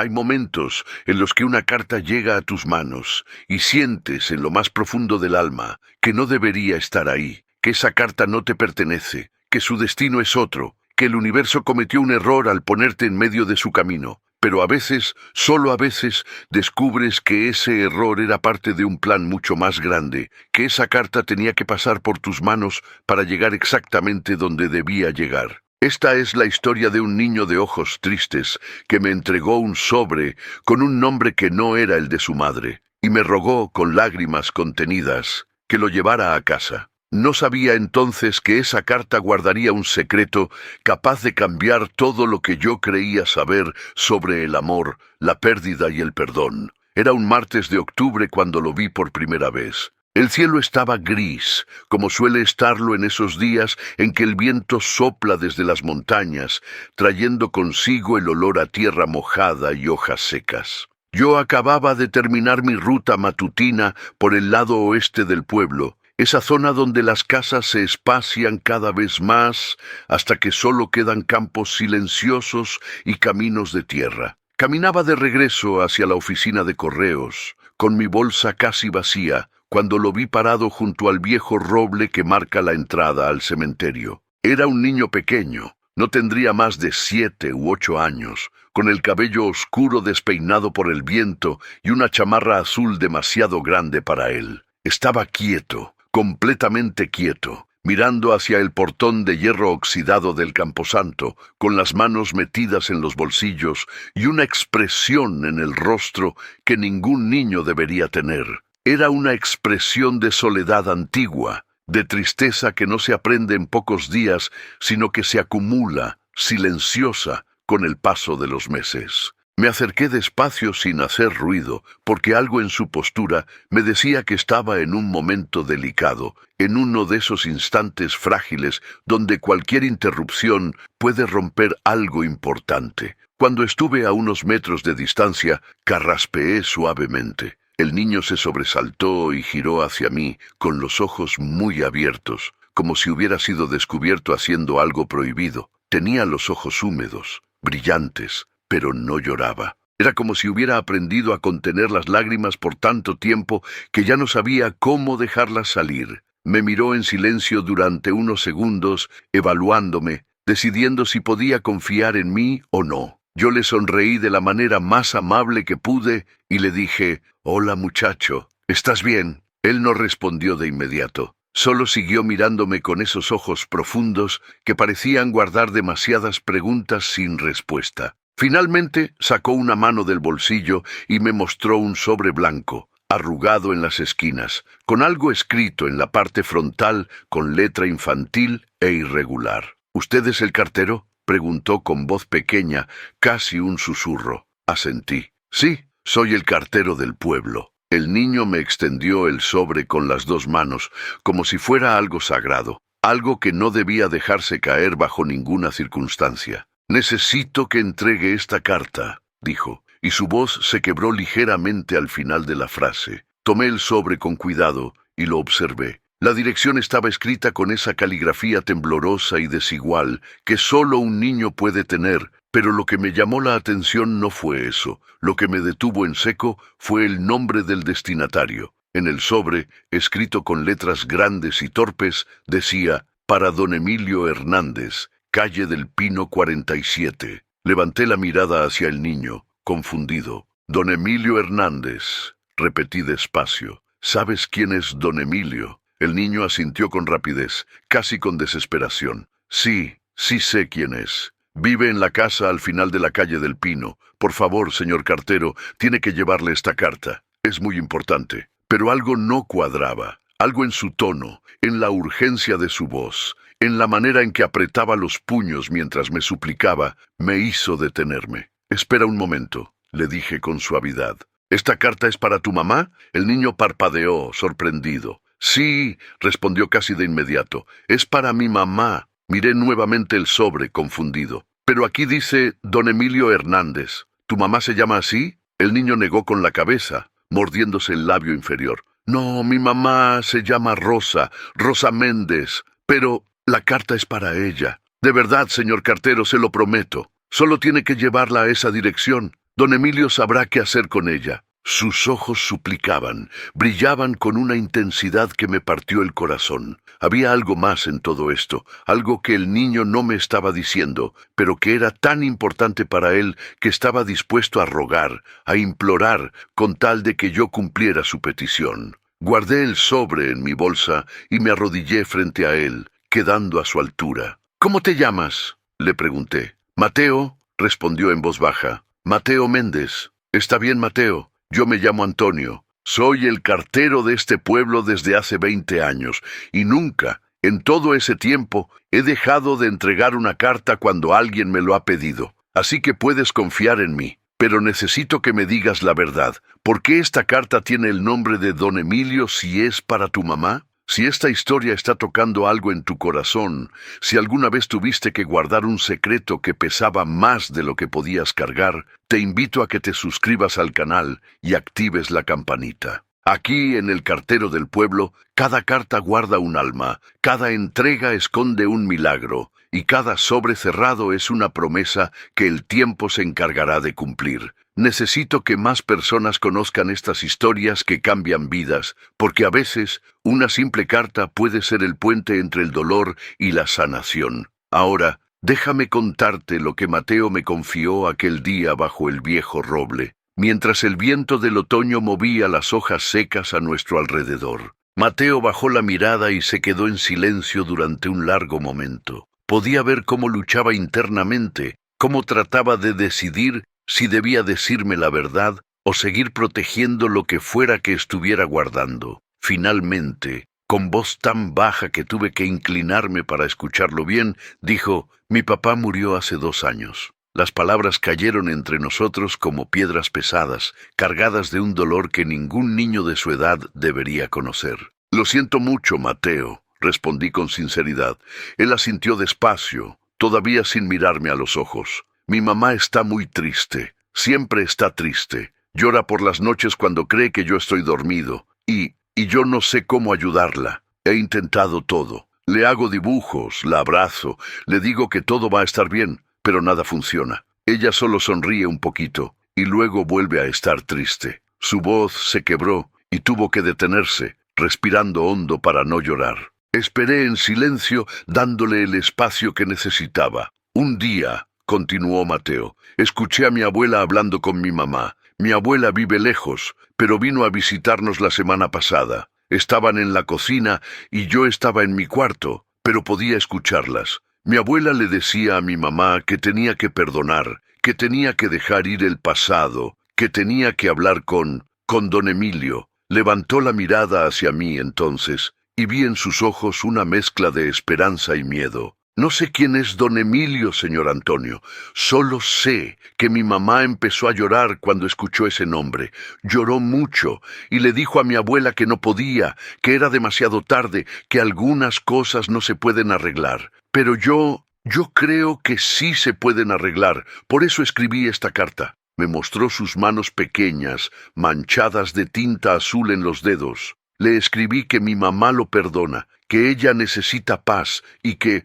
Hay momentos en los que una carta llega a tus manos y sientes en lo más profundo del alma que no debería estar ahí, que esa carta no te pertenece, que su destino es otro, que el universo cometió un error al ponerte en medio de su camino. Pero a veces, solo a veces, descubres que ese error era parte de un plan mucho más grande, que esa carta tenía que pasar por tus manos para llegar exactamente donde debía llegar. Esta es la historia de un niño de ojos tristes que me entregó un sobre con un nombre que no era el de su madre, y me rogó con lágrimas contenidas que lo llevara a casa. No sabía entonces que esa carta guardaría un secreto capaz de cambiar todo lo que yo creía saber sobre el amor, la pérdida y el perdón. Era un martes de octubre cuando lo vi por primera vez. El cielo estaba gris, como suele estarlo en esos días en que el viento sopla desde las montañas, trayendo consigo el olor a tierra mojada y hojas secas. Yo acababa de terminar mi ruta matutina por el lado oeste del pueblo, esa zona donde las casas se espacian cada vez más hasta que solo quedan campos silenciosos y caminos de tierra. Caminaba de regreso hacia la oficina de correos, con mi bolsa casi vacía, cuando lo vi parado junto al viejo roble que marca la entrada al cementerio. Era un niño pequeño, no tendría más de 7 u 8 años, con el cabello oscuro despeinado por el viento y una chamarra azul demasiado grande para él. Estaba quieto, completamente quieto, mirando hacia el portón de hierro oxidado del camposanto, con las manos metidas en los bolsillos y una expresión en el rostro que ningún niño debería tener. Era una expresión de soledad antigua, de tristeza que no se aprende en pocos días, sino que se acumula, silenciosa, con el paso de los meses. Me acerqué despacio sin hacer ruido, porque algo en su postura me decía que estaba en un momento delicado, en uno de esos instantes frágiles donde cualquier interrupción puede romper algo importante. Cuando estuve a unos metros de distancia, carraspeé suavemente. El niño se sobresaltó y giró hacia mí, con los ojos muy abiertos, como si hubiera sido descubierto haciendo algo prohibido. Tenía los ojos húmedos, brillantes, pero no lloraba. Era como si hubiera aprendido a contener las lágrimas por tanto tiempo que ya no sabía cómo dejarlas salir. Me miró en silencio durante unos segundos, evaluándome, decidiendo si podía confiar en mí o no. Yo le sonreí de la manera más amable que pude y le dije: «Hola, muchacho, ¿estás bien?». Él no respondió de inmediato. Solo siguió mirándome con esos ojos profundos que parecían guardar demasiadas preguntas sin respuesta. Finalmente sacó una mano del bolsillo y me mostró un sobre blanco, arrugado en las esquinas, con algo escrito en la parte frontal con letra infantil e irregular. «¿Usted es el cartero?», preguntó con voz pequeña, casi un susurro. Asentí. «Sí, soy el cartero del pueblo». El niño me extendió el sobre con las dos manos, como si fuera algo sagrado, algo que no debía dejarse caer bajo ninguna circunstancia. «Necesito que entregue esta carta», dijo, y su voz se quebró ligeramente al final de la frase. Tomé el sobre con cuidado y lo observé. La dirección estaba escrita con esa caligrafía temblorosa y desigual que solo un niño puede tener, pero lo que me llamó la atención no fue eso. Lo que me detuvo en seco fue el nombre del destinatario. En el sobre, escrito con letras grandes y torpes, decía: «Para don Emilio Hernández, calle del Pino 47». Levanté la mirada hacia el niño, confundido. «Don Emilio Hernández», repetí despacio. «¿Sabes quién es don Emilio?». El niño asintió con rapidez, casi con desesperación. «Sí, sí sé quién es. Vive en la casa al final de la calle del Pino. Por favor, señor cartero, tiene que llevarle esta carta. Es muy importante». Pero algo no cuadraba, algo en su tono, en la urgencia de su voz, en la manera en que apretaba los puños mientras me suplicaba, me hizo detenerme. «Espera un momento», le dije con suavidad. «¿Esta carta es para tu mamá?». El niño parpadeó, sorprendido. «Sí», respondió casi de inmediato, «es para mi mamá». Miré nuevamente el sobre, confundido. «Pero aquí dice don Emilio Hernández. ¿Tu mamá se llama así?». El niño negó con la cabeza, mordiéndose el labio inferior. «No, mi mamá se llama Rosa, Rosa Méndez, pero la carta es para ella. De verdad, señor cartero, se lo prometo. Solo tiene que llevarla a esa dirección». Don Emilio sabrá qué hacer con ella. Sus ojos suplicaban, brillaban con una intensidad que me partió el corazón. Había algo más en todo esto, algo que el niño no me estaba diciendo, pero que era tan importante para él que estaba dispuesto a rogar, a implorar, con tal de que yo cumpliera su petición. Guardé el sobre en mi bolsa y me arrodillé frente a él, quedando a su altura. «¿Cómo te llamas?», le pregunté. «Mateo», respondió en voz baja. «Mateo Méndez». «Está bien, Mateo. Yo me llamo Antonio. Soy el cartero de este pueblo desde hace 20 años, y nunca, en todo ese tiempo, he dejado de entregar una carta cuando alguien me lo ha pedido. Así que puedes confiar en mí. Pero necesito que me digas la verdad. ¿Por qué esta carta tiene el nombre de Don Emilio si es para tu mamá? Si esta historia está tocando algo en tu corazón, si alguna vez tuviste que guardar un secreto que pesaba más de lo que podías cargar, te invito a que te suscribas al canal y actives la campanita. Aquí, en el Cartero del Pueblo, cada carta guarda un alma, cada entrega esconde un milagro, y cada sobre cerrado es una promesa que el tiempo se encargará de cumplir. Necesito que más personas conozcan estas historias que cambian vidas, porque a veces una simple carta puede ser el puente entre el dolor y la sanación. Ahora, déjame contarte lo que Mateo me confió aquel día bajo el viejo roble, mientras el viento del otoño movía las hojas secas a nuestro alrededor. Mateo bajó la mirada y se quedó en silencio durante un largo momento. Podía ver cómo luchaba internamente, cómo trataba de decidir si debía decirme la verdad o seguir protegiendo lo que fuera que estuviera guardando. Finalmente, con voz tan baja que tuve que inclinarme para escucharlo bien, dijo: «Mi papá murió hace 2 años». Las palabras cayeron entre nosotros como piedras pesadas, cargadas de un dolor que ningún niño de su edad debería conocer. «Lo siento mucho, Mateo», respondí con sinceridad. Él asintió despacio, todavía sin mirarme a los ojos. «Mi mamá está muy triste, siempre está triste. Llora por las noches cuando cree que yo estoy dormido, y yo no sé cómo ayudarla. He intentado todo. Le hago dibujos, la abrazo, le digo que todo va a estar bien, pero nada funciona. Ella solo sonríe un poquito, y luego vuelve a estar triste. Su voz se quebró y tuvo que detenerse, respirando hondo para no llorar. Esperé en silencio, dándole el espacio que necesitaba. Un día, continuó Mateo, escuché a mi abuela hablando con mi mamá. Mi abuela vive lejos, pero vino a visitarnos la semana pasada. Estaban en la cocina y yo estaba en mi cuarto, pero podía escucharlas. Mi abuela le decía a mi mamá que tenía que perdonar, que tenía que dejar ir el pasado, que tenía que hablar con don Emilio. Levantó la mirada hacia mí entonces, y vi en sus ojos una mezcla de esperanza y miedo. «No sé quién es don Emilio, señor Antonio. Solo sé que mi mamá empezó a llorar cuando escuchó ese nombre. Lloró mucho y le dijo a mi abuela que no podía, que era demasiado tarde, que algunas cosas no se pueden arreglar. Pero yo creo que sí se pueden arreglar. Por eso escribí esta carta». Me mostró sus manos pequeñas, manchadas de tinta azul en los dedos. Le escribí que mi mamá lo perdona, que ella necesita paz y que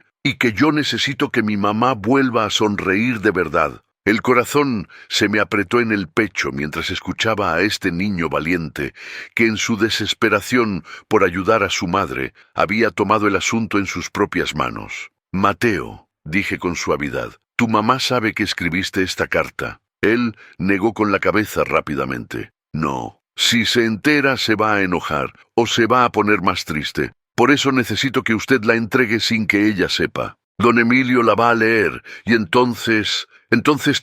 yo necesito que mi mamá vuelva a sonreír de verdad. El corazón se me apretó en el pecho mientras escuchaba a este niño valiente, que en su desesperación por ayudar a su madre, había tomado el asunto en sus propias manos. «Mateo», dije con suavidad, «tu mamá sabe que escribiste esta carta». Él negó con la cabeza rápidamente. «No. Si se entera, se va a enojar, o se va a poner más triste. Por eso necesito que usted la entregue sin que ella sepa. Don Emilio la va a leer, y entonces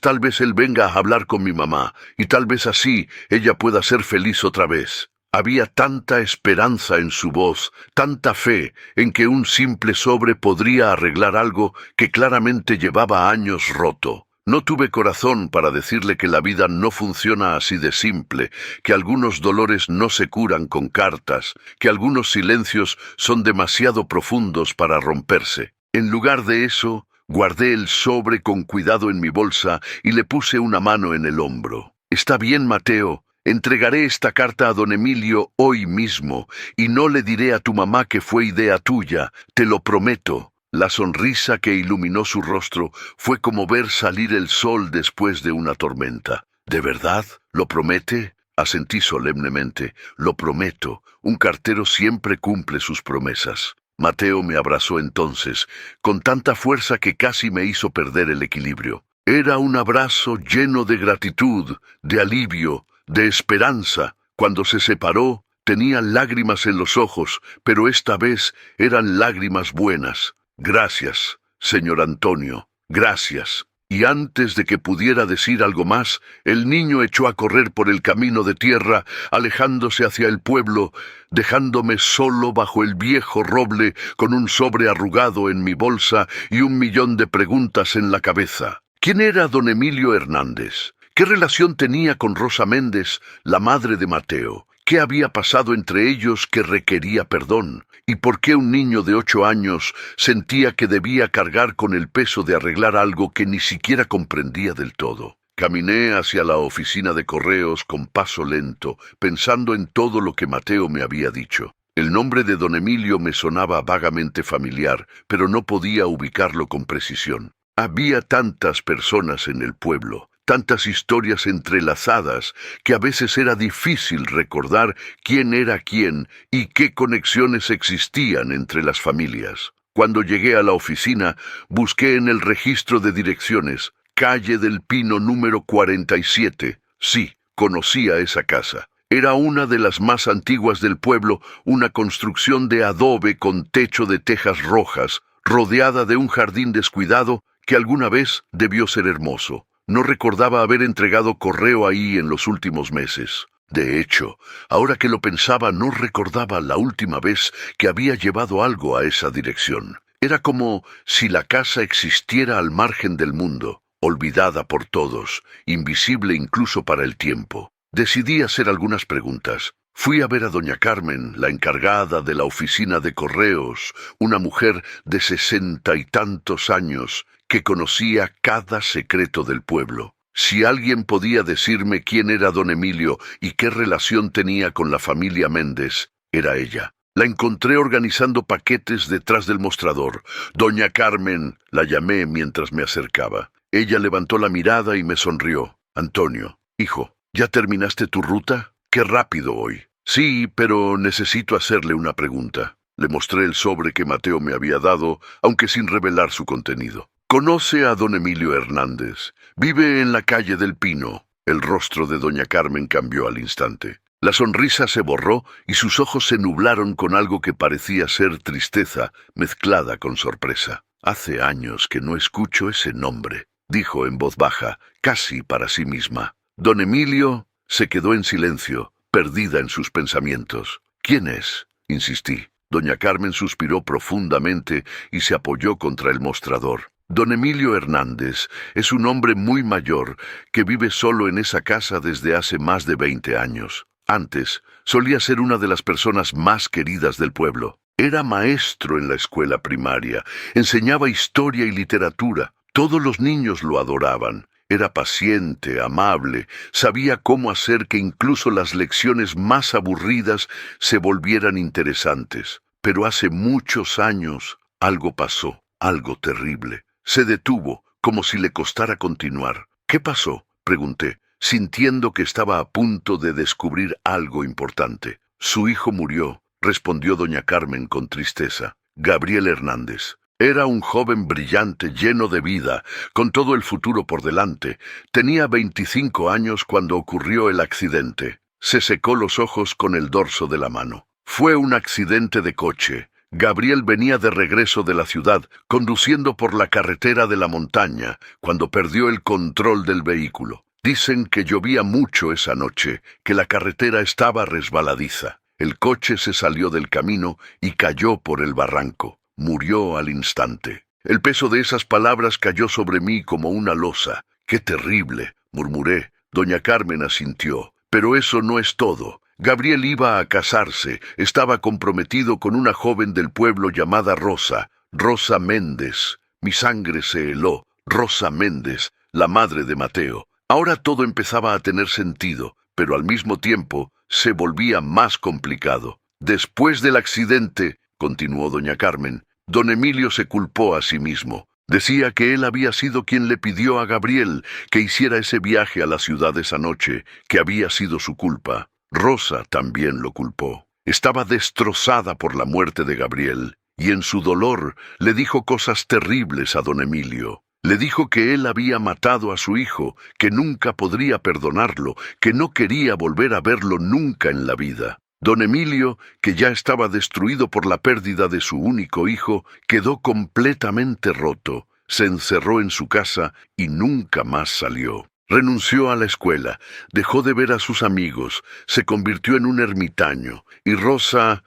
tal vez él venga a hablar con mi mamá, y tal vez así ella pueda ser feliz otra vez». Había tanta esperanza en su voz, tanta fe en que un simple sobre podría arreglar algo que claramente llevaba años roto. No tuve corazón para decirle que la vida no funciona así de simple, que algunos dolores no se curan con cartas, que algunos silencios son demasiado profundos para romperse. En lugar de eso, guardé el sobre con cuidado en mi bolsa y le puse una mano en el hombro. «Está bien, Mateo. Entregaré esta carta a don Emilio hoy mismo, y no le diré a tu mamá que fue idea tuya, te lo prometo». La sonrisa que iluminó su rostro fue como ver salir el sol después de una tormenta. ¿De verdad? ¿Lo promete? Asentí solemnemente. Lo prometo. Un cartero siempre cumple sus promesas. Mateo me abrazó entonces, con tanta fuerza que casi me hizo perder el equilibrio. Era un abrazo lleno de gratitud, de alivio, de esperanza. Cuando se separó, tenía lágrimas en los ojos, pero esta vez eran lágrimas buenas. Gracias, señor Antonio, gracias. Y antes de que pudiera decir algo más, el niño echó a correr por el camino de tierra, alejándose hacia el pueblo, dejándome solo bajo el viejo roble, con un sobre arrugado en mi bolsa y 1.000.000 de preguntas en la cabeza. ¿Quién era don Emilio Hernández? ¿Qué relación tenía con Rosa Méndez, la madre de Mateo? ¿Qué había pasado entre ellos que requería perdón? ¿Y por qué un niño de 8 años sentía que debía cargar con el peso de arreglar algo que ni siquiera comprendía del todo? Caminé hacia la oficina de correos con paso lento, pensando en todo lo que Mateo me había dicho. El nombre de don Emilio me sonaba vagamente familiar, pero no podía ubicarlo con precisión. Había tantas personas en el pueblo, tantas historias entrelazadas, que a veces era difícil recordar quién era quién y qué conexiones existían entre las familias. Cuando llegué a la oficina, busqué en el registro de direcciones, calle del Pino número 47. Sí, conocía esa casa. Era una de las más antiguas del pueblo, una construcción de adobe con techo de tejas rojas, rodeada de un jardín descuidado que alguna vez debió ser hermoso. No recordaba haber entregado correo ahí en los últimos meses. De hecho, ahora que lo pensaba, no recordaba la última vez que había llevado algo a esa dirección. Era como si la casa existiera al margen del mundo, olvidada por todos, invisible incluso para el tiempo. Decidí hacer algunas preguntas. Fui a ver a doña Carmen, la encargada de la oficina de correos, una mujer de 60 y tantos años, que conocía cada secreto del pueblo. Si alguien podía decirme quién era don Emilio y qué relación tenía con la familia Méndez, era ella. La encontré organizando paquetes detrás del mostrador. Doña Carmen, la llamé mientras me acercaba. Ella levantó la mirada y me sonrió. Antonio, hijo, ¿ya terminaste tu ruta? ¡Qué rápido hoy! Sí, pero necesito hacerle una pregunta. Le mostré el sobre que Mateo me había dado, aunque sin revelar su contenido. ¿Conoce a don Emilio Hernández? Vive en la calle del Pino. El rostro de doña Carmen cambió al instante. La sonrisa se borró y sus ojos se nublaron con algo que parecía ser tristeza, mezclada con sorpresa. Hace años que no escucho ese nombre, dijo en voz baja, casi para sí misma. Don Emilio se quedó en silencio, perdida en sus pensamientos. ¿Quién es? Insistí. Doña Carmen suspiró profundamente y se apoyó contra el mostrador. Don Emilio Hernández es un hombre muy mayor que vive solo en esa casa desde hace más de 20 años. Antes, solía ser una de las personas más queridas del pueblo. Era maestro en la escuela primaria, enseñaba historia y literatura. Todos los niños lo adoraban. Era paciente, amable, sabía cómo hacer que incluso las lecciones más aburridas se volvieran interesantes. Pero hace muchos años algo pasó, algo terrible. Se detuvo, como si le costara continuar. ¿Qué pasó?, pregunté, sintiendo que estaba a punto de descubrir algo importante. Su hijo murió, respondió doña Carmen con tristeza. Gabriel Hernández. Era un joven brillante, lleno de vida, con todo el futuro por delante. Tenía 25 años cuando ocurrió el accidente. Se secó los ojos con el dorso de la mano. Fue un accidente de coche. Gabriel venía de regreso de la ciudad, conduciendo por la carretera de la montaña, cuando perdió el control del vehículo. Dicen que llovía mucho esa noche, que la carretera estaba resbaladiza. El coche se salió del camino y cayó por el barranco. Murió al instante. El peso de esas palabras cayó sobre mí como una losa. ¡Qué terrible!, murmuré. Doña Carmen asintió. Pero eso no es todo. Gabriel iba a casarse, estaba comprometido con una joven del pueblo llamada Rosa, Rosa Méndez. Mi sangre se heló. Rosa Méndez, la madre de Mateo. Ahora todo empezaba a tener sentido, pero al mismo tiempo se volvía más complicado. Después del accidente, continuó doña Carmen, don Emilio se culpó a sí mismo. Decía que él había sido quien le pidió a Gabriel que hiciera ese viaje a la ciudad esa noche, que había sido su culpa. Rosa también lo culpó. Estaba destrozada por la muerte de Gabriel, y en su dolor le dijo cosas terribles a don Emilio. Le dijo que él había matado a su hijo, que nunca podría perdonarlo, que no quería volver a verlo nunca en la vida. Don Emilio, que ya estaba destruido por la pérdida de su único hijo, quedó completamente roto, se encerró en su casa y nunca más salió. Renunció a la escuela, dejó de ver a sus amigos, se convirtió en un ermitaño, y Rosa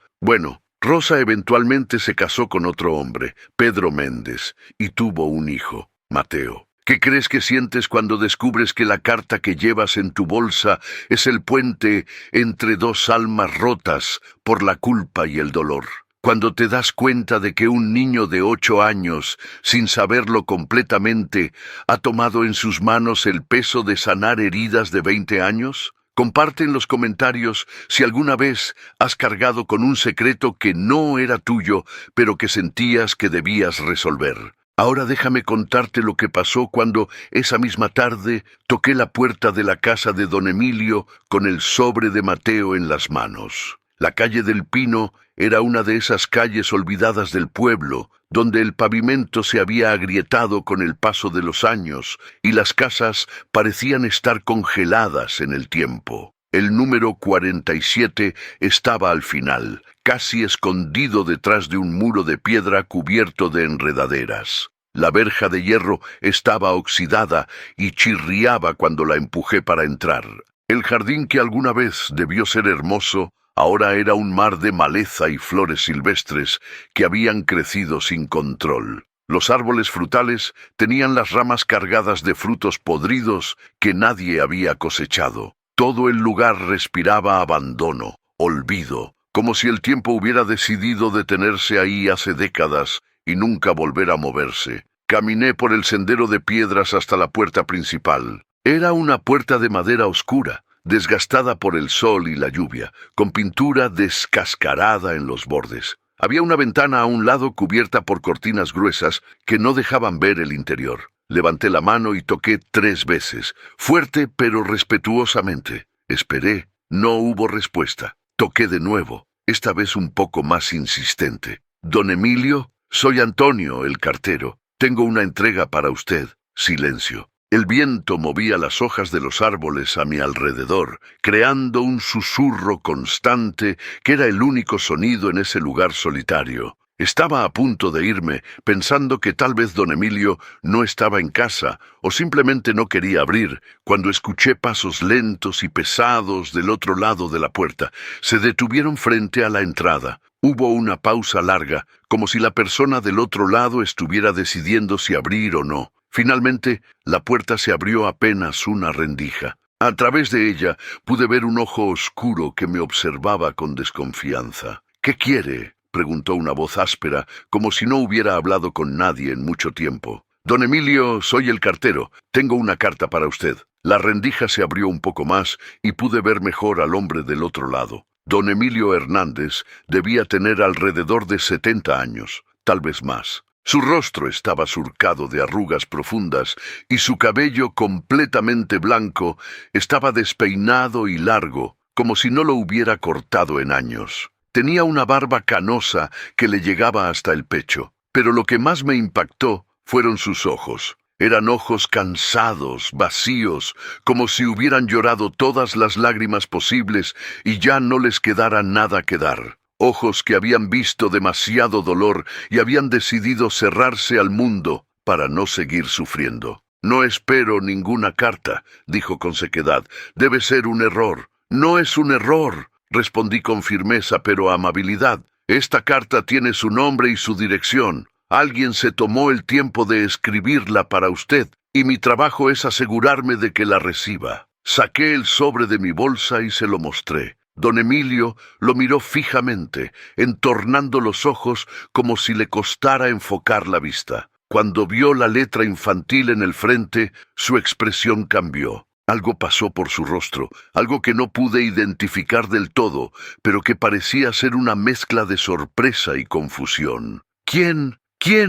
eventualmente se casó con otro hombre, Pedro Méndez, y tuvo un hijo, Mateo. ¿Qué crees que sientes cuando descubres que la carta que llevas en tu bolsa es el puente entre dos almas rotas por la culpa y el dolor? Cuando te das cuenta de que un niño de 8 años, sin saberlo completamente, ha tomado en sus manos el peso de sanar heridas de 20 años. Comparte en los comentarios si alguna vez has cargado con un secreto que no era tuyo, pero que sentías que debías resolver. Ahora déjame contarte lo que pasó cuando, esa misma tarde, toqué la puerta de la casa de don Emilio con el sobre de Mateo en las manos. La calle del Pino era una de esas calles olvidadas del pueblo, donde el pavimento se había agrietado con el paso de los años y las casas parecían estar congeladas en el tiempo. El número 47 estaba al final, casi escondido detrás de un muro de piedra cubierto de enredaderas. La verja de hierro estaba oxidada y chirriaba cuando la empujé para entrar. El jardín que alguna vez debió ser hermoso, ahora era un mar de maleza y flores silvestres que habían crecido sin control. Los árboles frutales tenían las ramas cargadas de frutos podridos que nadie había cosechado. Todo el lugar respiraba abandono, olvido, como si el tiempo hubiera decidido detenerse ahí hace décadas y nunca volver a moverse. Caminé por el sendero de piedras hasta la puerta principal. Era una puerta de madera oscura, desgastada por el sol y la lluvia, con pintura descascarada en los bordes. Había una ventana a un lado cubierta por cortinas gruesas que no dejaban ver el interior. Levanté la mano y toqué 3 veces, fuerte pero respetuosamente. Esperé, no hubo respuesta. Toqué de nuevo, esta vez un poco más insistente. «Don Emilio, soy Antonio, el cartero. Tengo una entrega para usted». Silencio. El viento movía las hojas de los árboles a mi alrededor, creando un susurro constante que era el único sonido en ese lugar solitario. Estaba a punto de irme, pensando que tal vez don Emilio no estaba en casa, o simplemente no quería abrir, cuando escuché pasos lentos y pesados del otro lado de la puerta. Se detuvieron frente a la entrada. Hubo una pausa larga, como si la persona del otro lado estuviera decidiendo si abrir o no. Finalmente, la puerta se abrió apenas una rendija. A través de ella pude ver un ojo oscuro que me observaba con desconfianza. «¿Qué quiere?», preguntó una voz áspera, como si no hubiera hablado con nadie en mucho tiempo. «Don Emilio, soy el cartero. Tengo una carta para usted». La rendija se abrió un poco más y pude ver mejor al hombre del otro lado. Don Emilio Hernández debía tener alrededor de 70 años, tal vez más. Su rostro estaba surcado de arrugas profundas y su cabello completamente blanco estaba despeinado y largo, como si no lo hubiera cortado en años. Tenía una barba canosa que le llegaba hasta el pecho, pero lo que más me impactó fueron sus ojos. Eran ojos cansados, vacíos, como si hubieran llorado todas las lágrimas posibles y ya no les quedara nada que dar. Ojos que habían visto demasiado dolor y habían decidido cerrarse al mundo para no seguir sufriendo. «No espero ninguna carta», dijo con sequedad. «Debe ser un error». «No es un error», respondí con firmeza pero amabilidad. «Esta carta tiene su nombre y su dirección. Alguien se tomó el tiempo de escribirla para usted, y mi trabajo es asegurarme de que la reciba». Saqué el sobre de mi bolsa y se lo mostré. Don Emilio lo miró fijamente, entornando los ojos como si le costara enfocar la vista. Cuando vio la letra infantil en el frente, su expresión cambió. Algo pasó por su rostro, algo que no pude identificar del todo, pero que parecía ser una mezcla de sorpresa y confusión. ¿Quién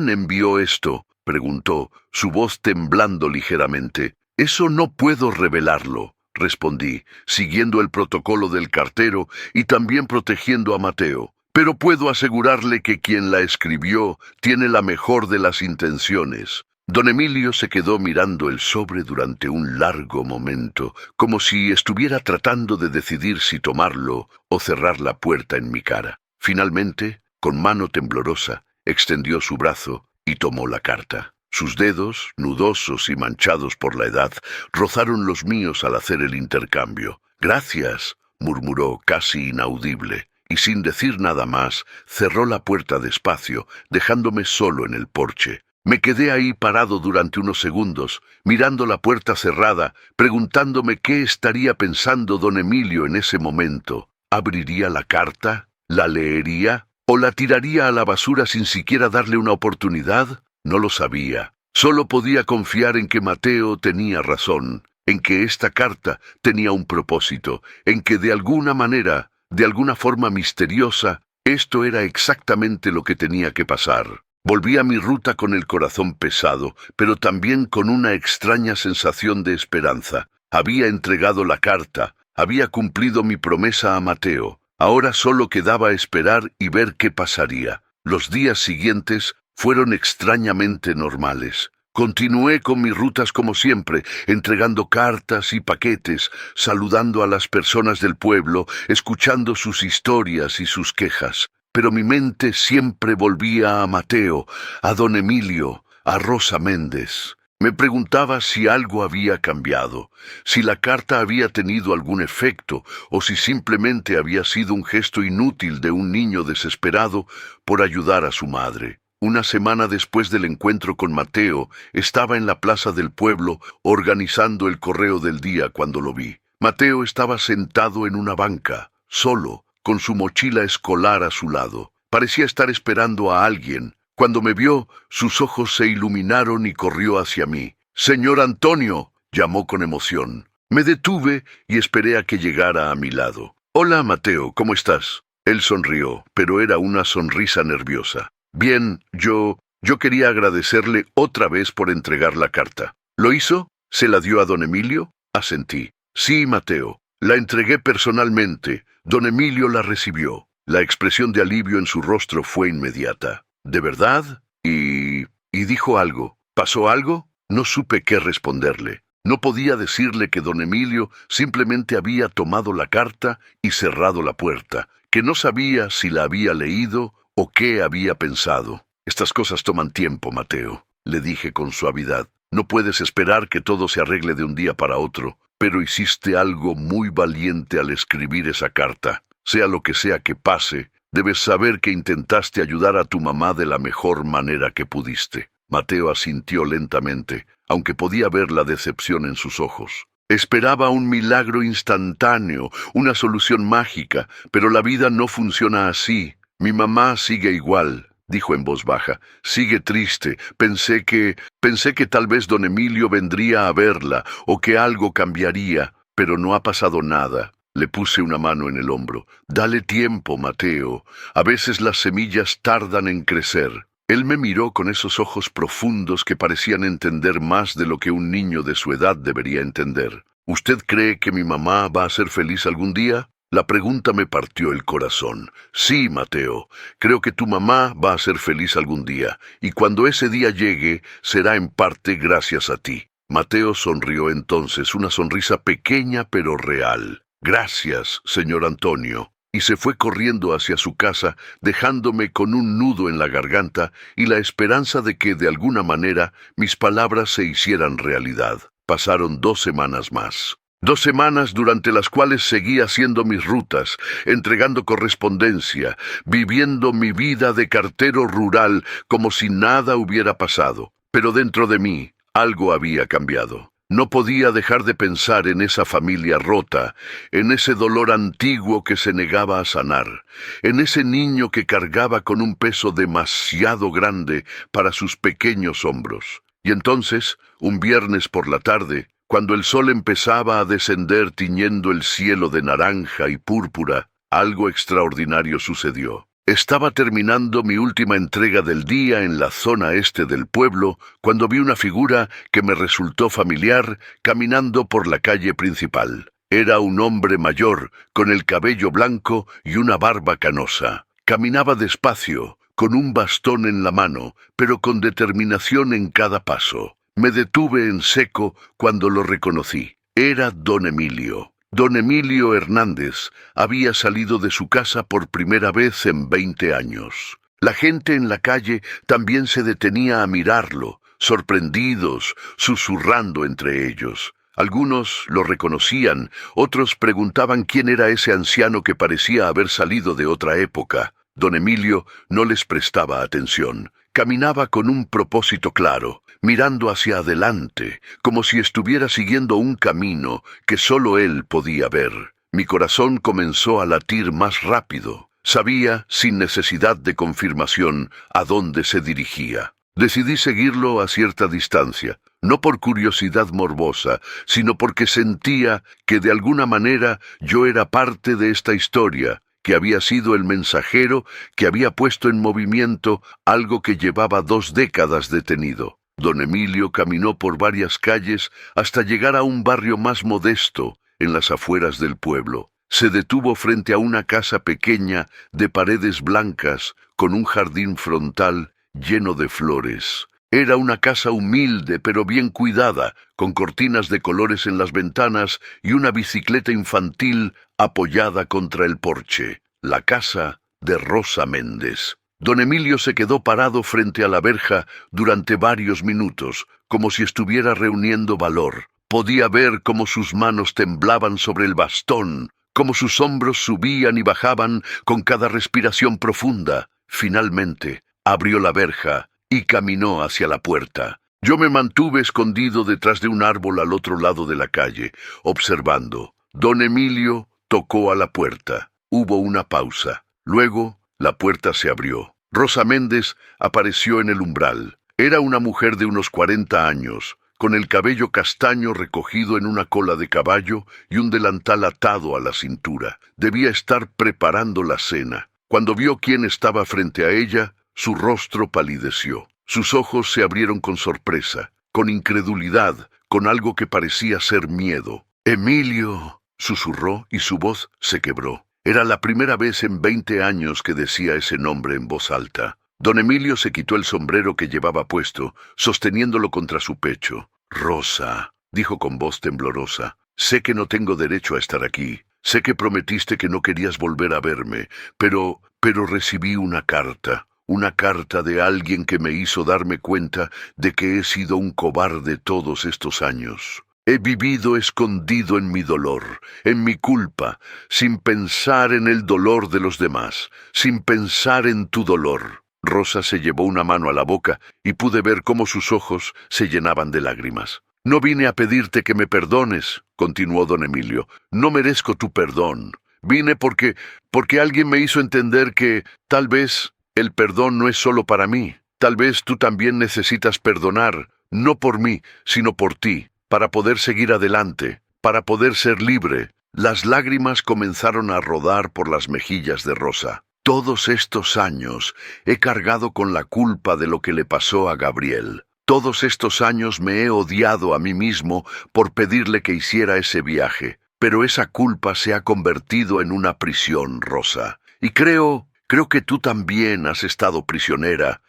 envió esto?», preguntó, su voz temblando ligeramente. Eso no puedo revelarlo, respondí, siguiendo el protocolo del cartero y también protegiendo a Mateo. Pero puedo asegurarle que quien la escribió tiene la mejor de las intenciones. Don Emilio se quedó mirando el sobre durante un largo momento, como si estuviera tratando de decidir si tomarlo o cerrar la puerta en mi cara. Finalmente, con mano temblorosa, extendió su brazo y tomó la carta. Sus dedos, nudosos y manchados por la edad, rozaron los míos al hacer el intercambio. «Gracias», murmuró casi inaudible, y sin decir nada más, cerró la puerta despacio, dejándome solo en el porche. Me quedé ahí parado durante unos segundos, mirando la puerta cerrada, preguntándome qué estaría pensando don Emilio en ese momento. ¿Abriría la carta? ¿La leería? ¿O la tiraría a la basura sin siquiera darle una oportunidad? No lo sabía. Solo podía confiar en que Mateo tenía razón, en que esta carta tenía un propósito, en que de alguna manera, de alguna forma misteriosa, esto era exactamente lo que tenía que pasar. Volví a mi ruta con el corazón pesado, pero también con una extraña sensación de esperanza. Había entregado la carta, había cumplido mi promesa a Mateo. Ahora solo quedaba esperar y ver qué pasaría. Los días siguientes fueron extrañamente normales. Continué con mis rutas como siempre, entregando cartas y paquetes, saludando a las personas del pueblo, escuchando sus historias y sus quejas. Pero mi mente siempre volvía a Mateo, a don Emilio, a Rosa Méndez. Me preguntaba si algo había cambiado, si la carta había tenido algún efecto, o si simplemente había sido un gesto inútil de un niño desesperado por ayudar a su madre. Una semana después del encuentro con Mateo, estaba en la plaza del pueblo organizando el correo del día cuando lo vi. Mateo estaba sentado en una banca, solo, con su mochila escolar a su lado. Parecía estar esperando a alguien. Cuando me vio, sus ojos se iluminaron y corrió hacia mí. «¡Señor Antonio!», llamó con emoción. Me detuve y esperé a que llegara a mi lado. «Hola, Mateo, ¿cómo estás?». Él sonrió, pero era una sonrisa nerviosa. «Bien, yo quería agradecerle otra vez por entregar la carta». «¿Lo hizo? ¿Se la dio a don Emilio?». Asentí. «Sí, Mateo. La entregué personalmente. Don Emilio la recibió». La expresión de alivio en su rostro fue inmediata. «¿De verdad? Y dijo algo. ¿Pasó algo?». No supe qué responderle. No podía decirle que don Emilio simplemente había tomado la carta y cerrado la puerta, que no sabía si la había leído o qué había pensado. «Estas cosas toman tiempo, Mateo», le dije con suavidad. «No puedes esperar que todo se arregle de un día para otro, pero hiciste algo muy valiente al escribir esa carta. Sea lo que sea que pase, debes saber que intentaste ayudar a tu mamá de la mejor manera que pudiste». Mateo asintió lentamente, aunque podía ver la decepción en sus ojos. Esperaba un milagro instantáneo, una solución mágica, pero la vida no funciona así. «Mi mamá sigue igual», dijo en voz baja. «Sigue triste. Pensé que tal vez don Emilio vendría a verla, o que algo cambiaría, pero no ha pasado nada». Le puse una mano en el hombro. «Dale tiempo, Mateo. A veces las semillas tardan en crecer». Él me miró con esos ojos profundos que parecían entender más de lo que un niño de su edad debería entender. «¿Usted cree que mi mamá va a ser feliz algún día?». La pregunta me partió el corazón. «Sí, Mateo, creo que tu mamá va a ser feliz algún día, y cuando ese día llegue, será en parte gracias a ti». Mateo sonrió entonces, una sonrisa pequeña pero real. «Gracias, señor Antonio», y se fue corriendo hacia su casa, dejándome con un nudo en la garganta y la esperanza de que, de alguna manera, mis palabras se hicieran realidad. Pasaron 2 semanas más. 2 semanas durante las cuales seguí haciendo mis rutas, entregando correspondencia, viviendo mi vida de cartero rural como si nada hubiera pasado. Pero dentro de mí, algo había cambiado. No podía dejar de pensar en esa familia rota, en ese dolor antiguo que se negaba a sanar, en ese niño que cargaba con un peso demasiado grande para sus pequeños hombros. Y entonces, un viernes por la tarde, cuando el sol empezaba a descender tiñendo el cielo de naranja y púrpura, algo extraordinario sucedió. Estaba terminando mi última entrega del día en la zona este del pueblo cuando vi una figura que me resultó familiar caminando por la calle principal. Era un hombre mayor, con el cabello blanco y una barba canosa. Caminaba despacio, con un bastón en la mano, pero con determinación en cada paso. Me detuve en seco cuando lo reconocí. Era don Emilio. Don Emilio Hernández había salido de su casa por primera vez en 20 años. La gente en la calle también se detenía a mirarlo, sorprendidos, susurrando entre ellos. Algunos lo reconocían, otros preguntaban quién era ese anciano que parecía haber salido de otra época. Don Emilio no les prestaba atención. Caminaba con un propósito claro, mirando hacia adelante, como si estuviera siguiendo un camino que solo él podía ver. Mi corazón comenzó a latir más rápido. Sabía, sin necesidad de confirmación, a dónde se dirigía. Decidí seguirlo a cierta distancia, no por curiosidad morbosa, sino porque sentía que de alguna manera yo era parte de esta historia, que había sido el mensajero que había puesto en movimiento algo que llevaba 2 décadas detenido. Don Emilio caminó por varias calles hasta llegar a un barrio más modesto, en las afueras del pueblo. Se detuvo frente a una casa pequeña de paredes blancas, con un jardín frontal lleno de flores. Era una casa humilde pero bien cuidada, con cortinas de colores en las ventanas y una bicicleta infantil apoyada contra el porche. La casa de Rosa Méndez. Don Emilio se quedó parado frente a la verja durante varios minutos, como si estuviera reuniendo valor. Podía ver cómo sus manos temblaban sobre el bastón, cómo sus hombros subían y bajaban con cada respiración profunda. Finalmente, abrió la verja y caminó hacia la puerta. Yo me mantuve escondido detrás de un árbol al otro lado de la calle, observando. Don Emilio tocó a la puerta. Hubo una pausa. Luego, la puerta se abrió. Rosa Méndez apareció en el umbral. Era una mujer de unos 40 años, con el cabello castaño recogido en una cola de caballo y un delantal atado a la cintura. Debía estar preparando la cena. Cuando vio quién estaba frente a ella, su rostro palideció. Sus ojos se abrieron con sorpresa, con incredulidad, con algo que parecía ser miedo. «Emilio», susurró y su voz se quebró. Era la primera vez en 20 años que decía ese nombre en voz alta. Don Emilio se quitó el sombrero que llevaba puesto, sosteniéndolo contra su pecho. «Rosa», dijo con voz temblorosa, «sé que no tengo derecho a estar aquí. Sé que prometiste que no querías volver a verme, pero recibí una carta de alguien que me hizo darme cuenta de que he sido un cobarde todos estos años. He vivido escondido en mi dolor, en mi culpa, sin pensar en el dolor de los demás, sin pensar en tu dolor». Rosa se llevó una mano a la boca y pude ver cómo sus ojos se llenaban de lágrimas. «No vine a pedirte que me perdones», continuó don Emilio. «No merezco tu perdón. Vine porque alguien me hizo entender que, tal vez, el perdón no es solo para mí. Tal vez tú también necesitas perdonar, no por mí, sino por ti, para poder seguir adelante, para poder ser libre». Las lágrimas comenzaron a rodar por las mejillas de Rosa. «Todos estos años he cargado con la culpa de lo que le pasó a Gabriel. Todos estos años me he odiado a mí mismo por pedirle que hiciera ese viaje. Pero esa culpa se ha convertido en una prisión, Rosa. Y creo que tú también has estado prisionera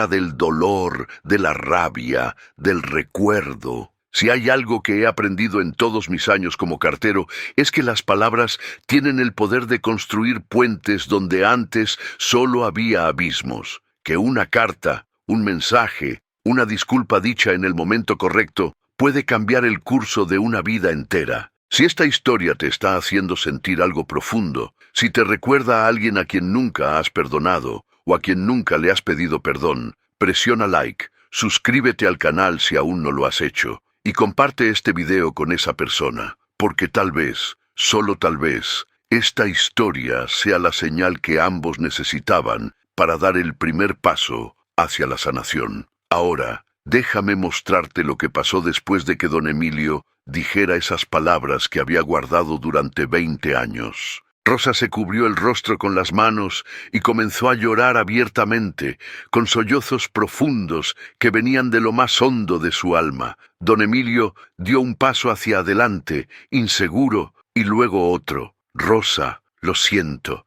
del dolor, de la rabia, del recuerdo. Si hay algo que he aprendido en todos mis años como cartero, es que las palabras tienen el poder de construir puentes donde antes solo había abismos. Que una carta, un mensaje, una disculpa dicha en el momento correcto, puede cambiar el curso de una vida entera. Si esta historia te está haciendo sentir algo profundo, si te recuerda a alguien a quien nunca has perdonado o a quien nunca le has pedido perdón, presiona like, suscríbete al canal si aún no lo has hecho, y comparte este video con esa persona, porque tal vez, solo tal vez, esta historia sea la señal que ambos necesitaban para dar el primer paso hacia la sanación. Ahora, déjame mostrarte lo que pasó después de que don Emilio dijera esas palabras que había guardado durante 20 años. Rosa se cubrió el rostro con las manos y comenzó a llorar abiertamente, con sollozos profundos que venían de lo más hondo de su alma. Don Emilio dio un paso hacia adelante, inseguro, y luego otro. Rosa, lo siento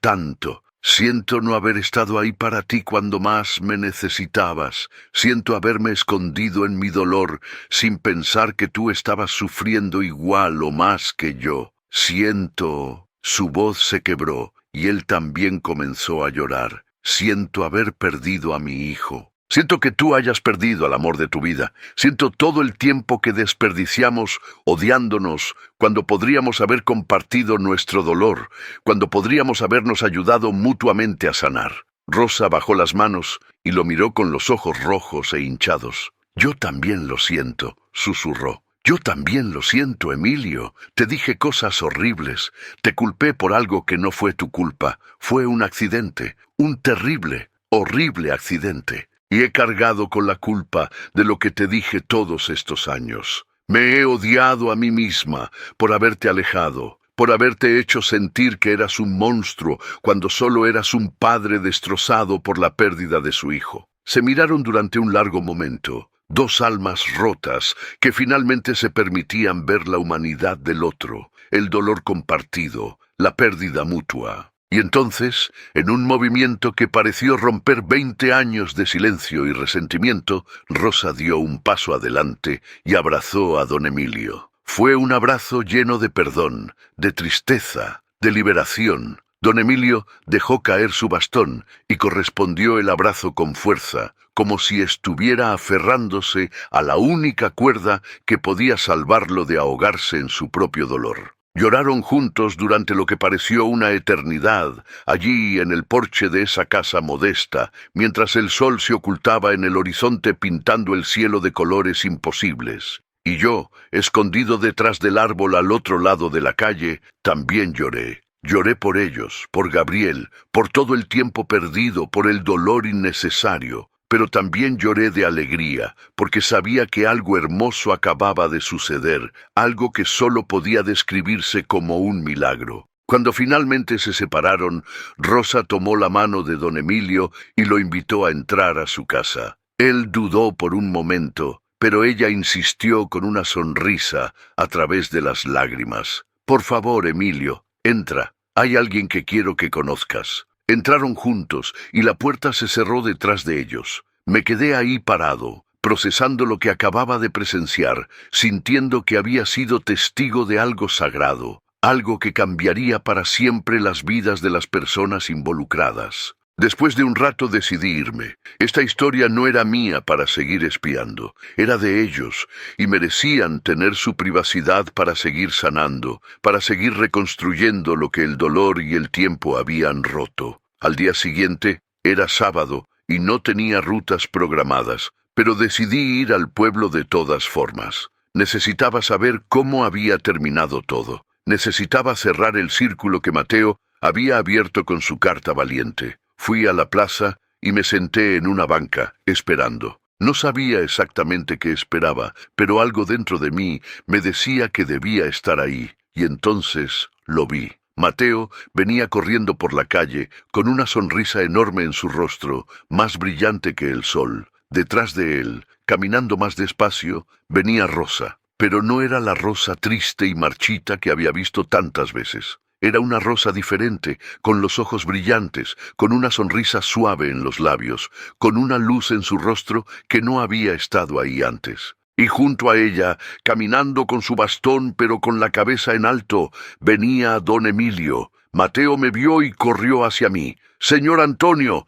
tanto. Siento no haber estado ahí para ti cuando más me necesitabas. Siento haberme escondido en mi dolor sin pensar que tú estabas sufriendo igual o más que yo. Siento... Su voz se quebró y él también comenzó a llorar. Siento haber perdido a mi hijo. Siento que tú hayas perdido al amor de tu vida. Siento todo el tiempo que desperdiciamos odiándonos cuando podríamos haber compartido nuestro dolor, cuando podríamos habernos ayudado mutuamente a sanar. Rosa bajó las manos y lo miró con los ojos rojos e hinchados. Yo también lo siento, susurró. Yo también lo siento, Emilio. Te dije cosas horribles. Te culpé por algo que no fue tu culpa. Fue un accidente, un terrible, horrible accidente. Y he cargado con la culpa de lo que te dije todos estos años. Me he odiado a mí misma por haberte alejado, por haberte hecho sentir que eras un monstruo cuando solo eras un padre destrozado por la pérdida de su hijo. Se miraron durante un largo momento. Dos almas rotas que finalmente se permitían ver la humanidad del otro, el dolor compartido, la pérdida mutua. Y entonces, en un movimiento que pareció romper 20 años de silencio y resentimiento, Rosa dio un paso adelante y abrazó a don Emilio. Fue un abrazo lleno de perdón, de tristeza, de liberación. Don Emilio dejó caer su bastón y correspondió el abrazo con fuerza, como si estuviera aferrándose a la única cuerda que podía salvarlo de ahogarse en su propio dolor. Lloraron juntos durante lo que pareció una eternidad, allí en el porche de esa casa modesta, mientras el sol se ocultaba en el horizonte pintando el cielo de colores imposibles. Y yo, escondido detrás del árbol al otro lado de la calle, también lloré. Lloré por ellos, por Gabriel, por todo el tiempo perdido, por el dolor innecesario, pero también lloré de alegría, porque sabía que algo hermoso acababa de suceder, algo que solo podía describirse como un milagro. Cuando finalmente se separaron, Rosa tomó la mano de don Emilio y lo invitó a entrar a su casa. Él dudó por un momento, pero ella insistió con una sonrisa a través de las lágrimas. «Por favor, Emilio, entra, hay alguien que quiero que conozcas». Entraron juntos y la puerta se cerró detrás de ellos. Me quedé ahí parado, procesando lo que acababa de presenciar, sintiendo que había sido testigo de algo sagrado, algo que cambiaría para siempre las vidas de las personas involucradas. Después de un rato decidí irme. Esta historia no era mía para seguir espiando, era de ellos, y merecían tener su privacidad para seguir sanando, para seguir reconstruyendo lo que el dolor y el tiempo habían roto. Al día siguiente, era sábado, y no tenía rutas programadas, pero decidí ir al pueblo de todas formas. Necesitaba saber cómo había terminado todo. Necesitaba cerrar el círculo que Mateo había abierto con su carta valiente. Fui a la plaza y me senté en una banca, esperando. No sabía exactamente qué esperaba, pero algo dentro de mí me decía que debía estar ahí, y entonces lo vi. Mateo venía corriendo por la calle, con una sonrisa enorme en su rostro, más brillante que el sol. Detrás de él, caminando más despacio, venía Rosa, pero no era la Rosa triste y marchita que había visto tantas veces. Era una Rosa diferente, con los ojos brillantes, con una sonrisa suave en los labios, con una luz en su rostro que no había estado ahí antes. Y junto a ella, caminando con su bastón pero con la cabeza en alto, venía don Emilio. Mateo me vio y corrió hacia mí. Señor Antonio,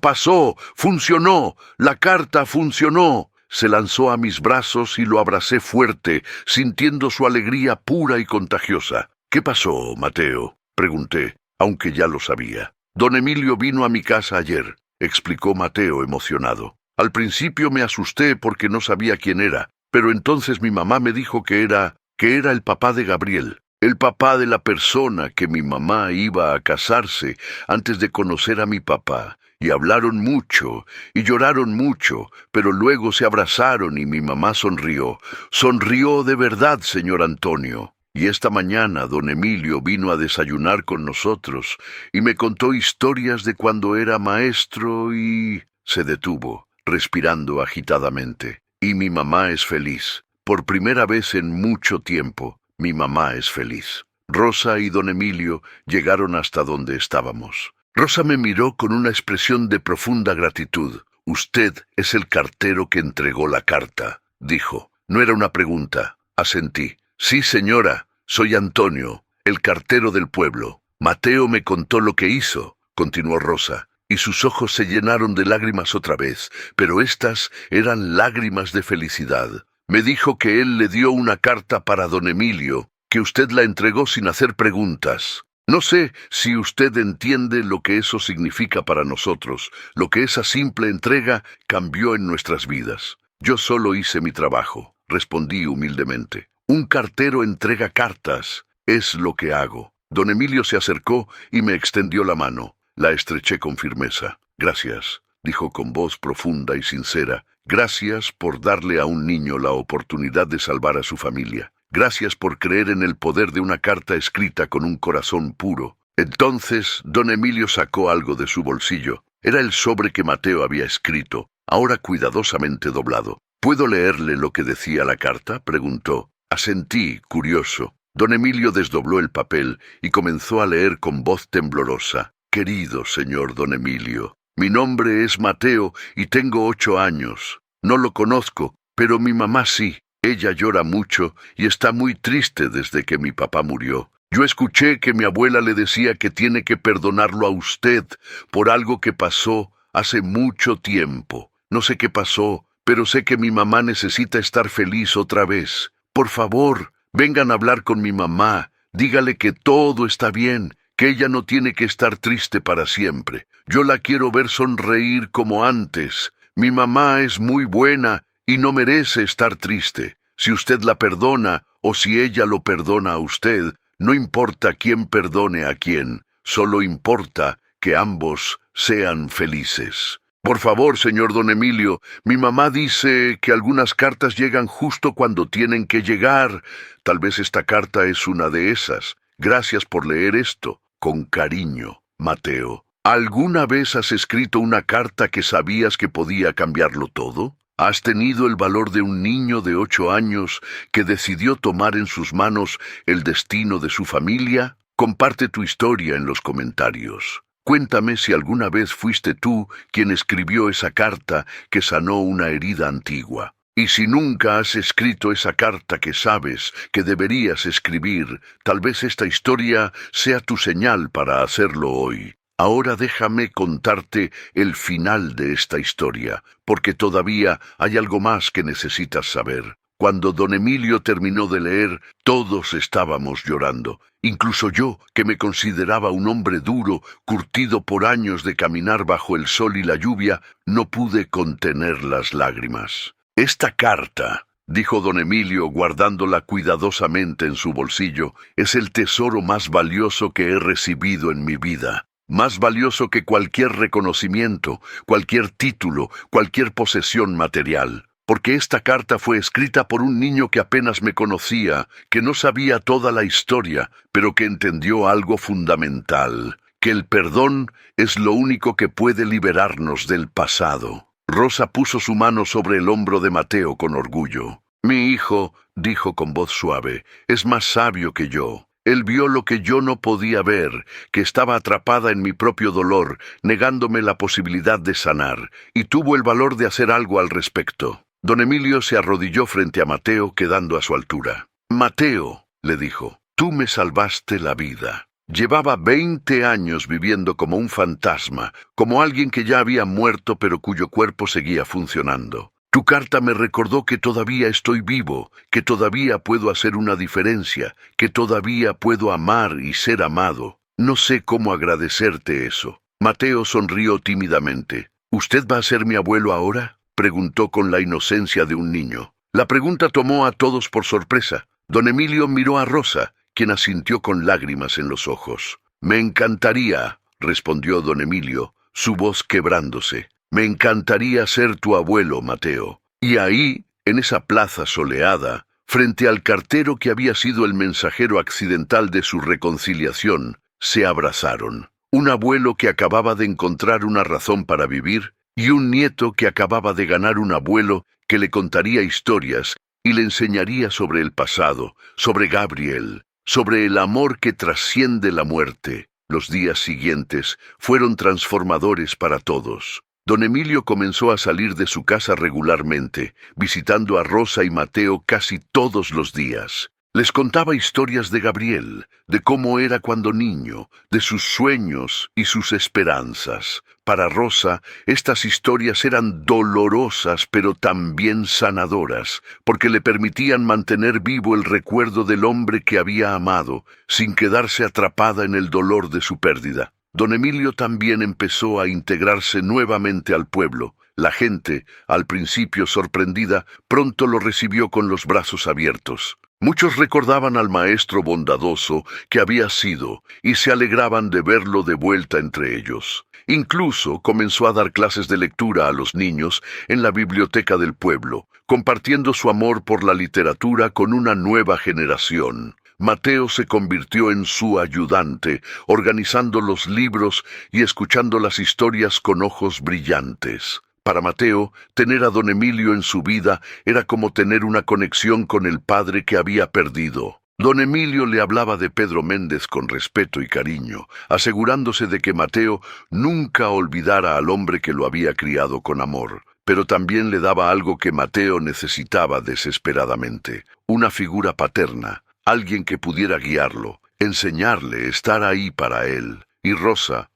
pasó, funcionó, la carta funcionó». Se lanzó a mis brazos y lo abracé fuerte, sintiendo su alegría pura y contagiosa. «¿Qué pasó, Mateo?», pregunté, aunque ya lo sabía. «Don Emilio vino a mi casa ayer», explicó Mateo emocionado. «Al principio me asusté porque no sabía quién era, pero entonces mi mamá me dijo que era el papá de Gabriel, el papá de la persona que mi mamá iba a casarse antes de conocer a mi papá. Y hablaron mucho, y lloraron mucho, pero luego se abrazaron y mi mamá sonrió. Sonrió de verdad, señor Antonio». Y esta mañana don Emilio vino a desayunar con nosotros y me contó historias de cuando era maestro y... Se detuvo, respirando agitadamente. Y mi mamá es feliz. Por primera vez en mucho tiempo, mi mamá es feliz. Rosa y don Emilio llegaron hasta donde estábamos. Rosa me miró con una expresión de profunda gratitud. «Usted es el cartero que entregó la carta», dijo. No era una pregunta. Asentí. «Sí, señora, soy Antonio, el cartero del pueblo. Mateo me contó lo que hizo», continuó Rosa, y sus ojos se llenaron de lágrimas otra vez, pero estas eran lágrimas de felicidad. «Me dijo que él le dio una carta para don Emilio, que usted la entregó sin hacer preguntas. No sé si usted entiende lo que eso significa para nosotros, lo que esa simple entrega cambió en nuestras vidas. Yo solo hice mi trabajo», respondí humildemente. «Un cartero entrega cartas, es lo que hago». Don Emilio se acercó y me extendió la mano. La estreché con firmeza. «Gracias», dijo con voz profunda y sincera. «Gracias por darle a un niño la oportunidad de salvar a su familia. Gracias por creer en el poder de una carta escrita con un corazón puro». Entonces don Emilio sacó algo de su bolsillo. Era el sobre que Mateo había escrito, ahora cuidadosamente doblado. «¿Puedo leerle lo que decía la carta?», preguntó. Asentí, curioso. Don Emilio desdobló el papel y comenzó a leer con voz temblorosa. «Querido señor don Emilio, mi nombre es Mateo y tengo 8 años. No lo conozco, pero mi mamá sí. Ella llora mucho y está muy triste desde que mi papá murió. Yo escuché que mi abuela le decía que tiene que perdonarlo a usted por algo que pasó hace mucho tiempo. No sé qué pasó, pero sé que mi mamá necesita estar feliz otra vez. Por favor, vengan a hablar con mi mamá. Dígale que todo está bien, que ella no tiene que estar triste para siempre. Yo la quiero ver sonreír como antes. Mi mamá es muy buena y no merece estar triste. Si usted la perdona o si ella lo perdona a usted, no importa quién perdone a quién, solo importa que ambos sean felices». «Por favor, señor don Emilio, mi mamá dice que algunas cartas llegan justo cuando tienen que llegar. Tal vez esta carta es una de esas. Gracias por leer esto. Con cariño, Mateo». ¿Alguna vez has escrito una carta que sabías que podía cambiarlo todo? ¿Has tenido el valor de un niño de 8 años que decidió tomar en sus manos el destino de su familia? Comparte tu historia en los comentarios. Cuéntame si alguna vez fuiste tú quien escribió esa carta que sanó una herida antigua. Y si nunca has escrito esa carta que sabes que deberías escribir, tal vez esta historia sea tu señal para hacerlo hoy. Ahora déjame contarte el final de esta historia, porque todavía hay algo más que necesitas saber. Cuando don Emilio terminó de leer, todos estábamos llorando. Incluso yo, que me consideraba un hombre duro, curtido por años de caminar bajo el sol y la lluvia, no pude contener las lágrimas. «Esta carta», dijo don Emilio guardándola cuidadosamente en su bolsillo, «es el tesoro más valioso que he recibido en mi vida. Más valioso que cualquier reconocimiento, cualquier título, cualquier posesión material. Porque esta carta fue escrita por un niño que apenas me conocía, que no sabía toda la historia, pero que entendió algo fundamental, que el perdón es lo único que puede liberarnos del pasado». Rosa puso su mano sobre el hombro de Mateo con orgullo. «Mi hijo», dijo con voz suave, «es más sabio que yo. Él vio lo que yo no podía ver, que estaba atrapada en mi propio dolor, negándome la posibilidad de sanar, y tuvo el valor de hacer algo al respecto». Don Emilio se arrodilló frente a Mateo, quedando a su altura. «Mateo», le dijo, «tú me salvaste la vida». Llevaba 20 años viviendo como un fantasma, como alguien que ya había muerto pero cuyo cuerpo seguía funcionando. Tu carta me recordó que todavía estoy vivo, que todavía puedo hacer una diferencia, que todavía puedo amar y ser amado. No sé cómo agradecerte eso». Mateo sonrió tímidamente. «¿Usted va a ser mi abuelo ahora?», preguntó con la inocencia de un niño. La pregunta tomó a todos por sorpresa. Don Emilio miró a Rosa, quien asintió con lágrimas en los ojos. «Me encantaría», respondió don Emilio, su voz quebrándose. «Me encantaría ser tu abuelo, Mateo». Y ahí, en esa plaza soleada, Frente al cartero que había sido el mensajero accidental de su reconciliación, se abrazaron. Un abuelo que acababa de encontrar una razón para vivir y un nieto que acababa de ganar un abuelo que le contaría historias y le enseñaría sobre el pasado, sobre Gabriel, sobre el amor que trasciende la muerte. Los días siguientes fueron transformadores para todos. Don Emilio comenzó a salir de su casa regularmente, visitando a Rosa y Mateo casi todos los días. Les contaba historias de Gabriel, de cómo era cuando niño, de sus sueños y sus esperanzas. Para Rosa, estas historias eran dolorosas pero también sanadoras, porque le permitían mantener vivo el recuerdo del hombre que había amado, sin quedarse atrapada en el dolor de su pérdida. Don Emilio también empezó a integrarse nuevamente al pueblo. La gente, al principio sorprendida, pronto lo recibió con los brazos abiertos. Muchos recordaban al maestro bondadoso que había sido y se alegraban de verlo de vuelta entre ellos. Incluso comenzó a dar clases de lectura a los niños en la biblioteca del pueblo, compartiendo su amor por la literatura con una nueva generación. Mateo se convirtió en su ayudante, organizando los libros y escuchando las historias con ojos brillantes. Para Mateo, tener a don Emilio en su vida era como tener una conexión con el padre que había perdido. Don Emilio le hablaba de Pedro Méndez con respeto y cariño, asegurándose de que Mateo nunca olvidara al hombre que lo había criado con amor. Pero también le daba algo que Mateo necesitaba desesperadamente, una figura paterna, alguien que pudiera guiarlo, enseñarle, estar ahí para él. Y Rosa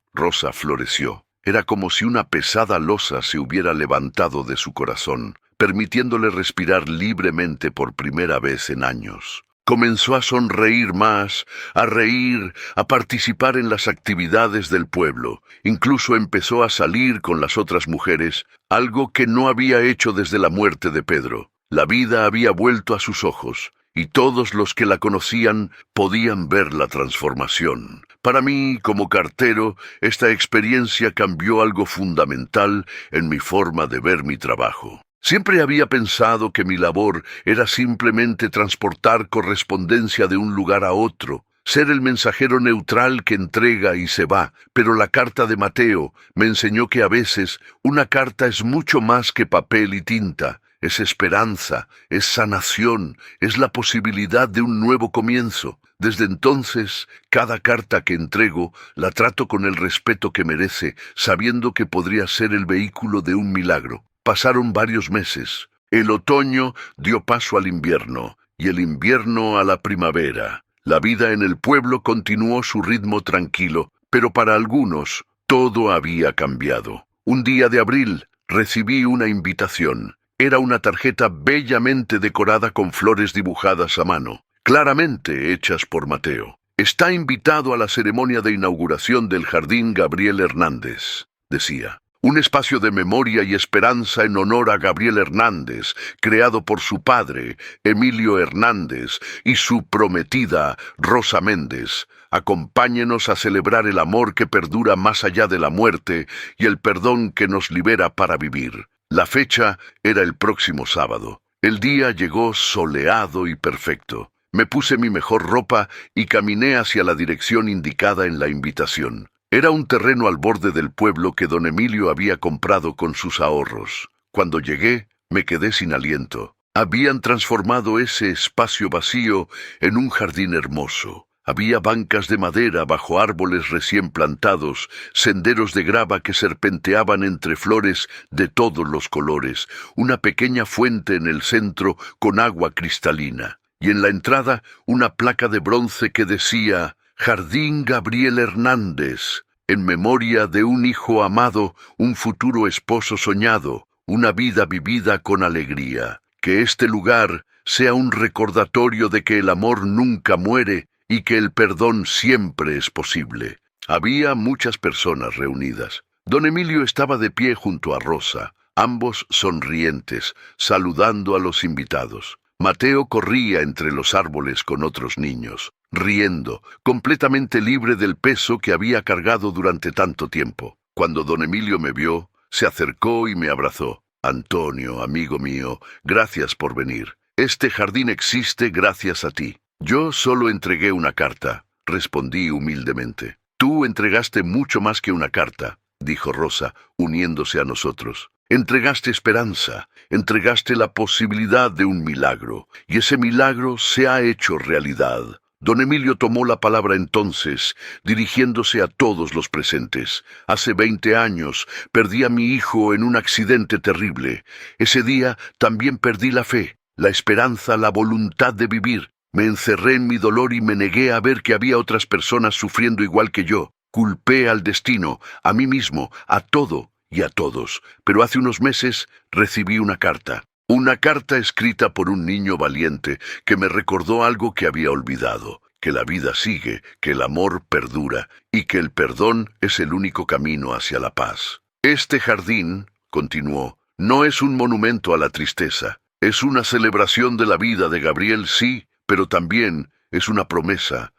floreció. Era como si una pesada losa se hubiera levantado de su corazón, permitiéndole respirar libremente por primera vez en años. Comenzó a sonreír más, a reír, a participar en las actividades del pueblo. Incluso empezó a salir con las otras mujeres, algo que no había hecho desde la muerte de Pedro. La vida había vuelto a sus ojos, y todos los que la conocían podían ver la transformación. Para mí, como cartero, esta experiencia cambió algo fundamental en mi forma de ver mi trabajo. Siempre había pensado que mi labor era simplemente transportar correspondencia de un lugar a otro, ser el mensajero neutral que entrega y se va, pero la carta de Mateo me enseñó que a veces una carta es mucho más que papel y tinta. Es esperanza, es sanación, es la posibilidad de un nuevo comienzo. Desde entonces, cada carta que entrego la trato con el respeto que merece, sabiendo que podría ser el vehículo de un milagro. Pasaron varios meses. El otoño dio paso al invierno, y el invierno a la primavera. La vida en el pueblo continuó su ritmo tranquilo, pero para algunos todo había cambiado. Un día de abril recibí una invitación. Era una tarjeta bellamente decorada con flores dibujadas a mano, claramente hechas por Mateo. Está invitado a la ceremonia de inauguración del Jardín Gabriel Hernández, decía. Un espacio de memoria y esperanza en honor a Gabriel Hernández, creado por su padre, Emilio Hernández, y su prometida, Rosa Méndez. Acompáñenos a celebrar el amor que perdura más allá de la muerte y el perdón que nos libera para vivir. La fecha era el próximo sábado. El día llegó soleado y perfecto. Me puse mi mejor ropa y caminé hacia la dirección indicada en la invitación. Era un terreno al borde del pueblo que don Emilio había comprado con sus ahorros. Cuando llegué, me quedé sin aliento. Habían transformado ese espacio vacío en un jardín hermoso. Había bancas de madera bajo árboles recién plantados, senderos de grava que serpenteaban entre flores de todos los colores, una pequeña fuente en el centro con agua cristalina, y en la entrada una placa de bronce que decía «Jardín Gabriel Hernández», en memoria de un hijo amado, un futuro esposo soñado, una vida vivida con alegría. Que este lugar sea un recordatorio de que el amor nunca muere y que el perdón siempre es posible. Había muchas personas reunidas. Don Emilio estaba de pie junto a Rosa, ambos sonrientes, saludando a los invitados. Mateo corría entre los árboles con otros niños, riendo, completamente libre del peso que había cargado durante tanto tiempo. Cuando don Emilio me vio, se acercó y me abrazó. «Antonio, amigo mío, gracias por venir. Este jardín existe gracias a ti. Yo solo entregué una carta, respondí humildemente. Tú entregaste mucho más que una carta, dijo Rosa, uniéndose a nosotros. Entregaste esperanza, entregaste la posibilidad de un milagro, y ese milagro se ha hecho realidad. Don Emilio tomó la palabra entonces, dirigiéndose a todos los presentes. Hace 20 años perdí a mi hijo en un accidente terrible. Ese día también perdí la fe, la esperanza, la voluntad de vivir. Me encerré en mi dolor y me negué a ver que había otras personas sufriendo igual que yo. Culpé al destino, a mí mismo, a todo y a todos. Pero hace unos meses recibí una carta. Una carta escrita por un niño valiente que me recordó algo que había olvidado, que la vida sigue, que el amor perdura y que el perdón es el único camino hacia la paz. Este jardín, continuó, no es un monumento a la tristeza, es una celebración de la vida de Gabriel, sí, pero también es una promesa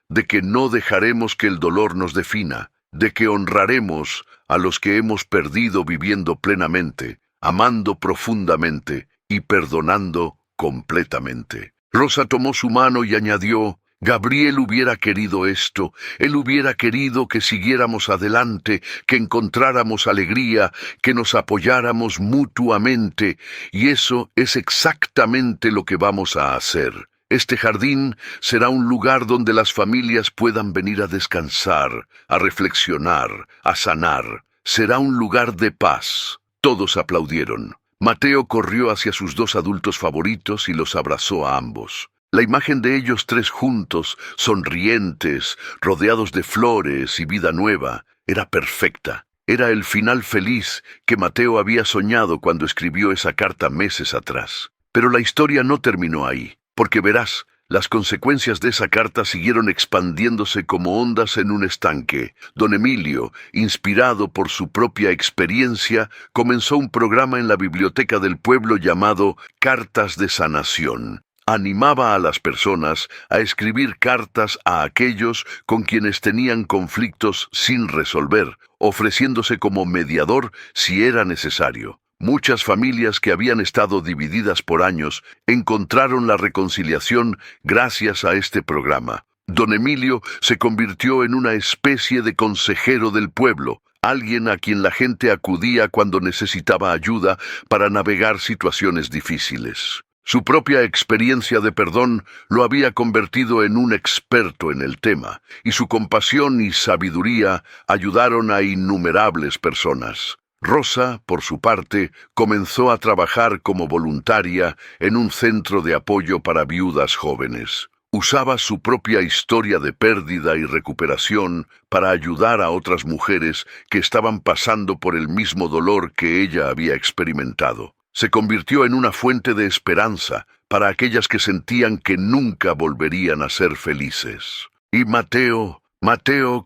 de que no dejaremos que el dolor nos defina, de que honraremos a los que hemos perdido viviendo plenamente, amando profundamente y perdonando completamente. Rosa tomó su mano y añadió, Gabriel hubiera querido esto, él hubiera querido que siguiéramos adelante, que encontráramos alegría, que nos apoyáramos mutuamente, y eso es exactamente lo que vamos a hacer. Este jardín será un lugar donde las familias puedan venir a descansar, a reflexionar, a sanar. Será un lugar de paz. Todos aplaudieron. Mateo corrió hacia sus 2 adultos favoritos y los abrazó a ambos. La imagen de ellos 3 juntos, sonrientes, rodeados de flores y vida nueva, era perfecta. Era el final feliz que Mateo había soñado cuando escribió esa carta meses atrás. Pero la historia no terminó ahí. Porque verás, las consecuencias de esa carta siguieron expandiéndose como ondas en un estanque. Don Emilio, inspirado por su propia experiencia, comenzó un programa en la biblioteca del pueblo llamado Cartas de Sanación. Animaba a las personas a escribir cartas a aquellos con quienes tenían conflictos sin resolver, ofreciéndose como mediador si era necesario. Muchas familias que habían estado divididas por años encontraron la reconciliación gracias a este programa. Don Emilio se convirtió en una especie de consejero del pueblo, alguien a quien la gente acudía cuando necesitaba ayuda para navegar situaciones difíciles. Su propia experiencia de perdón lo había convertido en un experto en el tema, y su compasión y sabiduría ayudaron a innumerables personas. Rosa, por su parte, comenzó a trabajar como voluntaria en un centro de apoyo para viudas jóvenes. Usaba su propia historia de pérdida y recuperación para ayudar a otras mujeres que estaban pasando por el mismo dolor que ella había experimentado. Se convirtió en una fuente de esperanza para aquellas que sentían que nunca volverían a ser felices. Y Mateo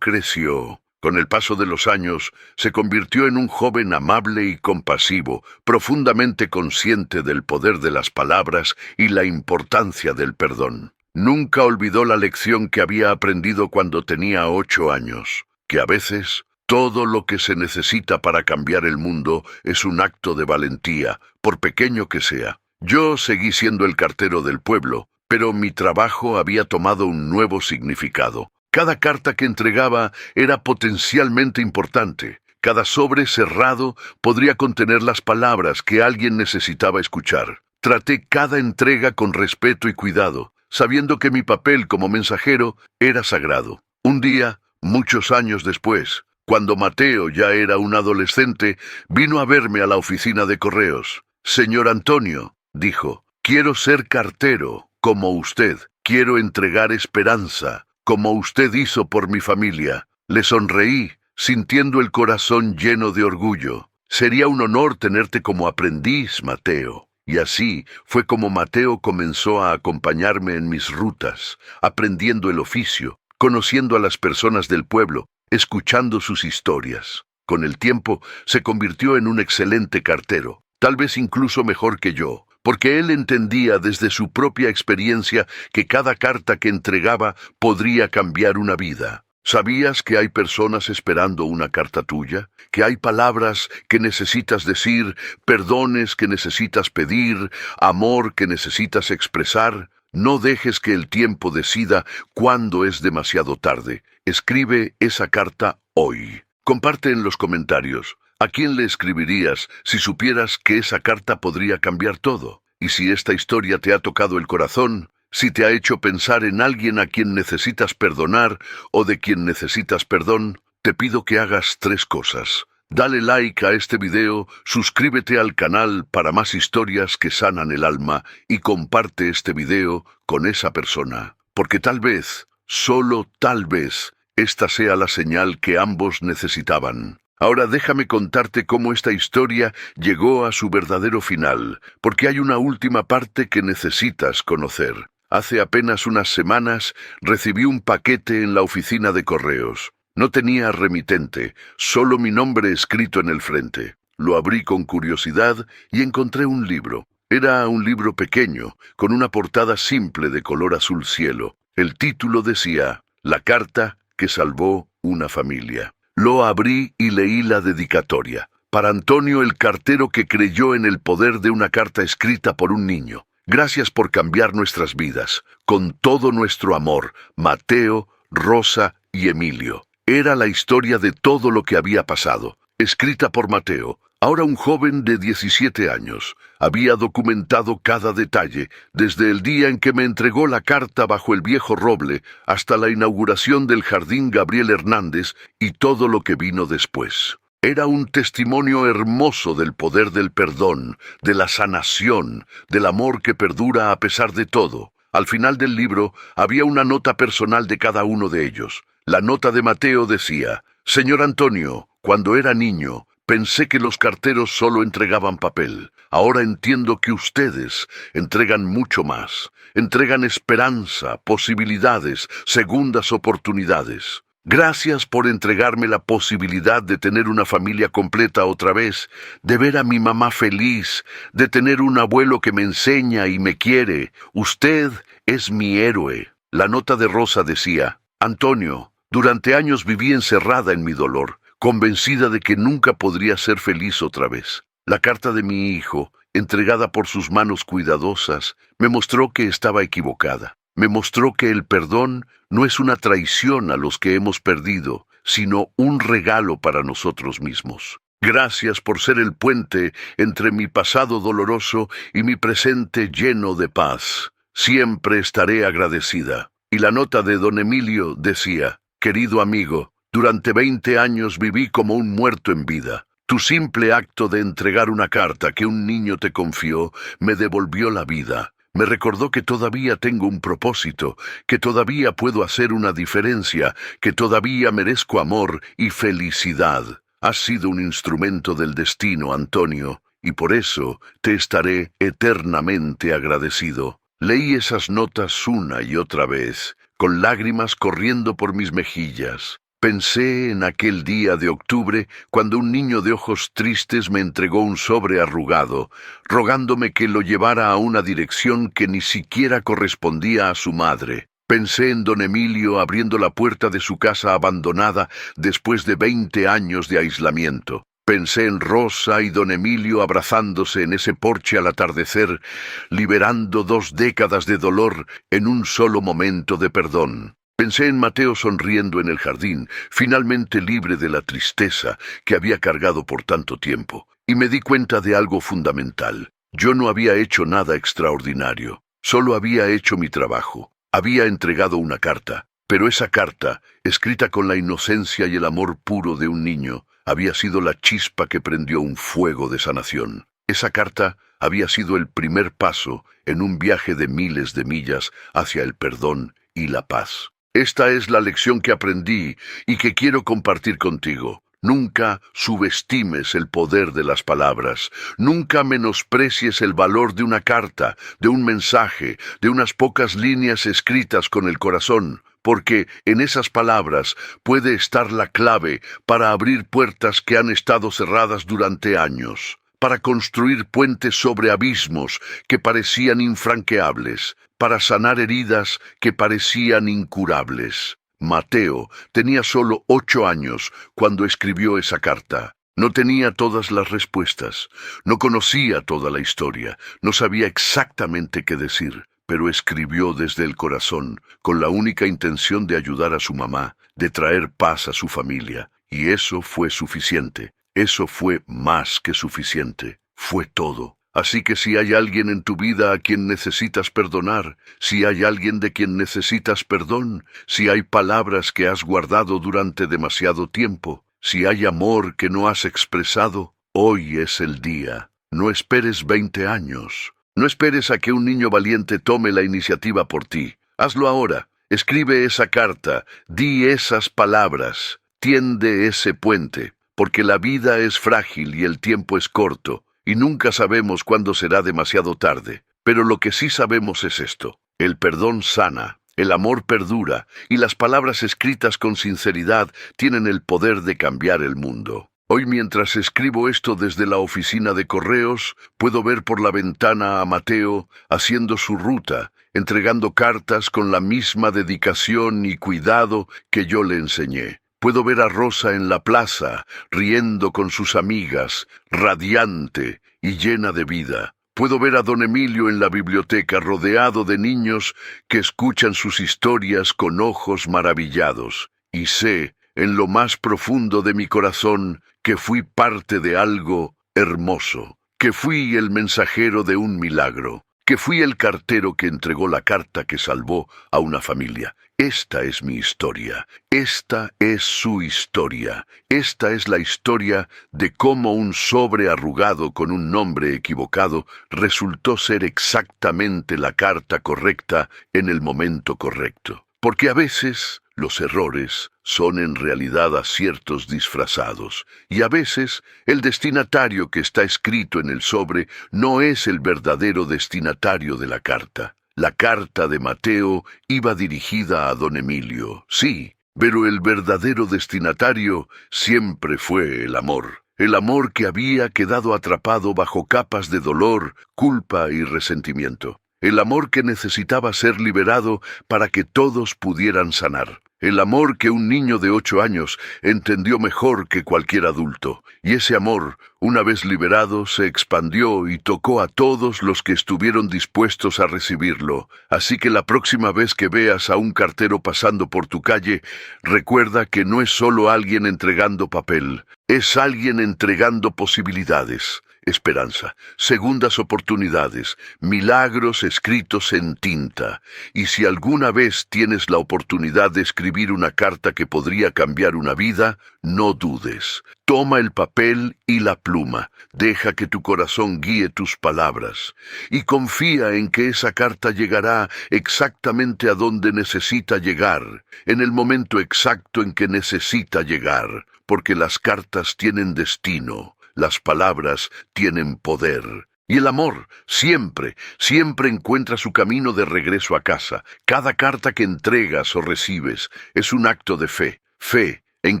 creció. Con el paso de los años, se convirtió en un joven amable y compasivo, profundamente consciente del poder de las palabras y la importancia del perdón. Nunca olvidó la lección que había aprendido cuando tenía 8 años, que a veces todo lo que se necesita para cambiar el mundo es un acto de valentía, por pequeño que sea. Yo seguí siendo el cartero del pueblo, pero mi trabajo había tomado un nuevo significado. Cada carta que entregaba era potencialmente importante. Cada sobre cerrado podría contener las palabras que alguien necesitaba escuchar. Traté cada entrega con respeto y cuidado, sabiendo que mi papel como mensajero era sagrado. Un día, muchos años después, cuando Mateo ya era un adolescente, vino a verme a la oficina de correos. «Señor Antonio», dijo, «quiero ser cartero, como usted. Quiero entregar esperanza, como usted hizo por mi familia». Le sonreí, sintiendo el corazón lleno de orgullo. «Sería un honor tenerte como aprendiz, Mateo». Y así fue como Mateo comenzó a acompañarme en mis rutas, aprendiendo el oficio, conociendo a las personas del pueblo, escuchando sus historias. Con el tiempo se convirtió en un excelente cartero, tal vez incluso mejor que yo, porque él entendía desde su propia experiencia que cada carta que entregaba podría cambiar una vida. ¿Sabías que hay personas esperando una carta tuya? ¿Que hay palabras que necesitas decir, perdones que necesitas pedir, amor que necesitas expresar? No dejes que el tiempo decida cuándo es demasiado tarde. Escribe esa carta hoy. Comparte en los comentarios. ¿A quién le escribirías si supieras que esa carta podría cambiar todo? Y si esta historia te ha tocado el corazón, si te ha hecho pensar en alguien a quien necesitas perdonar o de quien necesitas perdón, te pido que hagas 3 cosas. Dale like a este video, suscríbete al canal para más historias que sanan el alma y comparte este video con esa persona, porque tal vez, solo tal vez, esta sea la señal que ambos necesitaban. Ahora déjame contarte cómo esta historia llegó a su verdadero final, porque hay una última parte que necesitas conocer. Hace apenas unas semanas recibí un paquete en la oficina de correos. No tenía remitente, solo mi nombre escrito en el frente. Lo abrí con curiosidad y encontré un libro. Era un libro pequeño, con una portada simple de color azul cielo. El título decía, La carta que salvó una familia. Lo abrí y leí la dedicatoria. Para Antonio, el cartero que creyó en el poder de una carta escrita por un niño. Gracias por cambiar nuestras vidas. Con todo nuestro amor, Mateo, Rosa y Emilio. Era la historia de todo lo que había pasado. Escrita por Mateo, ahora un joven de 17 años. Había documentado cada detalle, desde el día en que me entregó la carta bajo el viejo roble hasta la inauguración del Jardín Gabriel Hernández y todo lo que vino después. Era un testimonio hermoso del poder del perdón, de la sanación, del amor que perdura a pesar de todo. Al final del libro había una nota personal de cada uno de ellos. La nota de Mateo decía, Señor Antonio, cuando era niño, pensé que los carteros solo entregaban papel. Ahora entiendo que ustedes entregan mucho más. Entregan esperanza, posibilidades, segundas oportunidades. Gracias por entregarme la posibilidad de tener una familia completa otra vez, de ver a mi mamá feliz, de tener un abuelo que me enseña y me quiere. Usted es mi héroe. La nota de Rosa decía, Antonio, durante años viví encerrada en mi dolor, convencida de que nunca podría ser feliz otra vez. La carta de mi hijo, entregada por sus manos cuidadosas, me mostró que estaba equivocada. Me mostró que el perdón no es una traición a los que hemos perdido, sino un regalo para nosotros mismos. Gracias por ser el puente entre mi pasado doloroso y mi presente lleno de paz. Siempre estaré agradecida. Y la nota de don Emilio decía, Querido amigo, durante 20 años viví como un muerto en vida. Tu simple acto de entregar una carta que un niño te confió me devolvió la vida. Me recordó que todavía tengo un propósito, que todavía puedo hacer una diferencia, que todavía merezco amor y felicidad. Has sido un instrumento del destino, Antonio, y por eso te estaré eternamente agradecido. Leí esas notas una y otra vez, con lágrimas corriendo por mis mejillas. Pensé en aquel día de octubre cuando un niño de ojos tristes me entregó un sobre arrugado, rogándome que lo llevara a una dirección que ni siquiera correspondía a su madre. Pensé en don Emilio abriendo la puerta de su casa abandonada después de 20 años de aislamiento. Pensé en Rosa y don Emilio abrazándose en ese porche al atardecer, liberando 2 décadas de dolor en un solo momento de perdón. Pensé en Mateo sonriendo en el jardín, finalmente libre de la tristeza que había cargado por tanto tiempo, y me di cuenta de algo fundamental. Yo no había hecho nada extraordinario, solo había hecho mi trabajo. Había entregado una carta, pero esa carta, escrita con la inocencia y el amor puro de un niño, había sido la chispa que prendió un fuego de sanación. Esa carta había sido el primer paso en un viaje de miles de millas hacia el perdón y la paz. Esta es la lección que aprendí y que quiero compartir contigo. Nunca subestimes el poder de las palabras. Nunca menosprecies el valor de una carta, de un mensaje, de unas pocas líneas escritas con el corazón, porque en esas palabras puede estar la clave para abrir puertas que han estado cerradas durante años, para construir puentes sobre abismos que parecían infranqueables, para sanar heridas que parecían incurables. Mateo, tenía solo 8 años cuando escribió esa carta. No tenía todas las respuestas, no conocía toda la historia, no sabía exactamente qué decir, pero escribió desde el corazón, con la única intención de ayudar a su mamá, de traer paz a su familia. Y eso fue suficiente. Eso fue más que suficiente. Fue todo. Así que si hay alguien en tu vida a quien necesitas perdonar, si hay alguien de quien necesitas perdón, si hay palabras que has guardado durante demasiado tiempo, si hay amor que no has expresado, hoy es el día. No esperes 20 años. No esperes a que un niño valiente tome la iniciativa por ti. Hazlo ahora. Escribe esa carta, di esas palabras, tiende ese puente, porque la vida es frágil y el tiempo es corto, y nunca sabemos cuándo será demasiado tarde. Pero lo que sí sabemos es esto: el perdón sana, el amor perdura, y las palabras escritas con sinceridad tienen el poder de cambiar el mundo. Hoy, mientras escribo esto desde la oficina de correos, puedo ver por la ventana a Mateo haciendo su ruta, entregando cartas con la misma dedicación y cuidado que yo le enseñé. Puedo ver a Rosa en la plaza, riendo con sus amigas, radiante y llena de vida. Puedo ver a don Emilio en la biblioteca rodeado de niños que escuchan sus historias con ojos maravillados. Y sé, en lo más profundo de mi corazón, que fui parte de algo hermoso, que fui el mensajero de un milagro, que fui el cartero que entregó la carta que salvó a una familia. Esta es mi historia, esta es su historia, esta es la historia de cómo un sobre arrugado con un nombre equivocado resultó ser exactamente la carta correcta en el momento correcto. Porque a veces los errores son en realidad aciertos disfrazados, y a veces el destinatario que está escrito en el sobre no es el verdadero destinatario de la carta. La carta de Mateo iba dirigida a don Emilio, sí, pero el verdadero destinatario siempre fue el amor que había quedado atrapado bajo capas de dolor, culpa y resentimiento. El amor que necesitaba ser liberado para que todos pudieran sanar. El amor que un niño de 8 años entendió mejor que cualquier adulto. Y ese amor, una vez liberado, se expandió y tocó a todos los que estuvieron dispuestos a recibirlo. Así que la próxima vez que veas a un cartero pasando por tu calle, recuerda que no es solo alguien entregando papel, es alguien entregando posibilidades. Esperanza, segundas oportunidades, milagros escritos en tinta. Y si alguna vez tienes la oportunidad de escribir una carta que podría cambiar una vida, no dudes. Toma el papel y la pluma, deja que tu corazón guíe tus palabras, y confía en que esa carta llegará exactamente a donde necesita llegar, en el momento exacto en que necesita llegar, porque las cartas tienen destino. Las palabras tienen poder. Y el amor siempre, siempre encuentra su camino de regreso a casa. Cada carta que entregas o recibes es un acto de fe. Fe en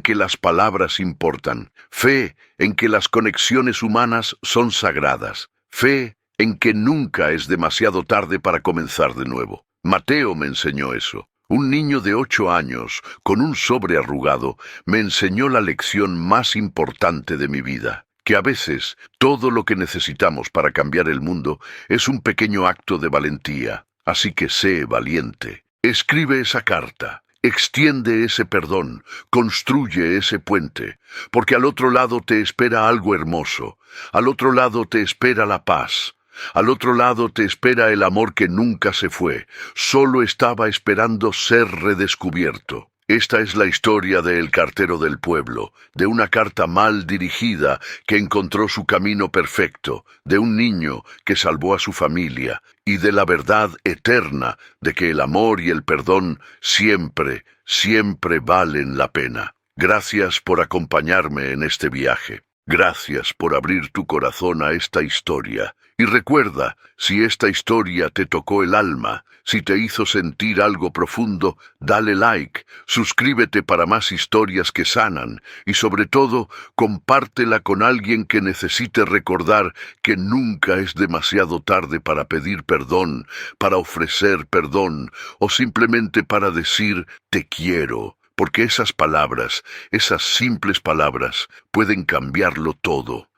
que las palabras importan. Fe en que las conexiones humanas son sagradas. Fe en que nunca es demasiado tarde para comenzar de nuevo. Mateo me enseñó eso. Un niño de 8 años, con un sobre arrugado, me enseñó la lección más importante de mi vida. Que a veces todo lo que necesitamos para cambiar el mundo es un pequeño acto de valentía. Así que sé valiente. Escribe esa carta, extiende ese perdón, construye ese puente, porque al otro lado te espera algo hermoso, al otro lado te espera la paz, al otro lado te espera el amor que nunca se fue, solo estaba esperando ser redescubierto. Esta es la historia de El cartero del pueblo, de una carta mal dirigida que encontró su camino perfecto, de un niño que salvó a su familia, y de la verdad eterna de que el amor y el perdón siempre, siempre valen la pena. Gracias por acompañarme en este viaje. Gracias por abrir tu corazón a esta historia. Y recuerda, si esta historia te tocó el alma, si te hizo sentir algo profundo, dale like, suscríbete para más historias que sanan y sobre todo, compártela con alguien que necesite recordar que nunca es demasiado tarde para pedir perdón, para ofrecer perdón o simplemente para decir te quiero. Porque esas palabras, esas simples palabras, pueden cambiarlo todo.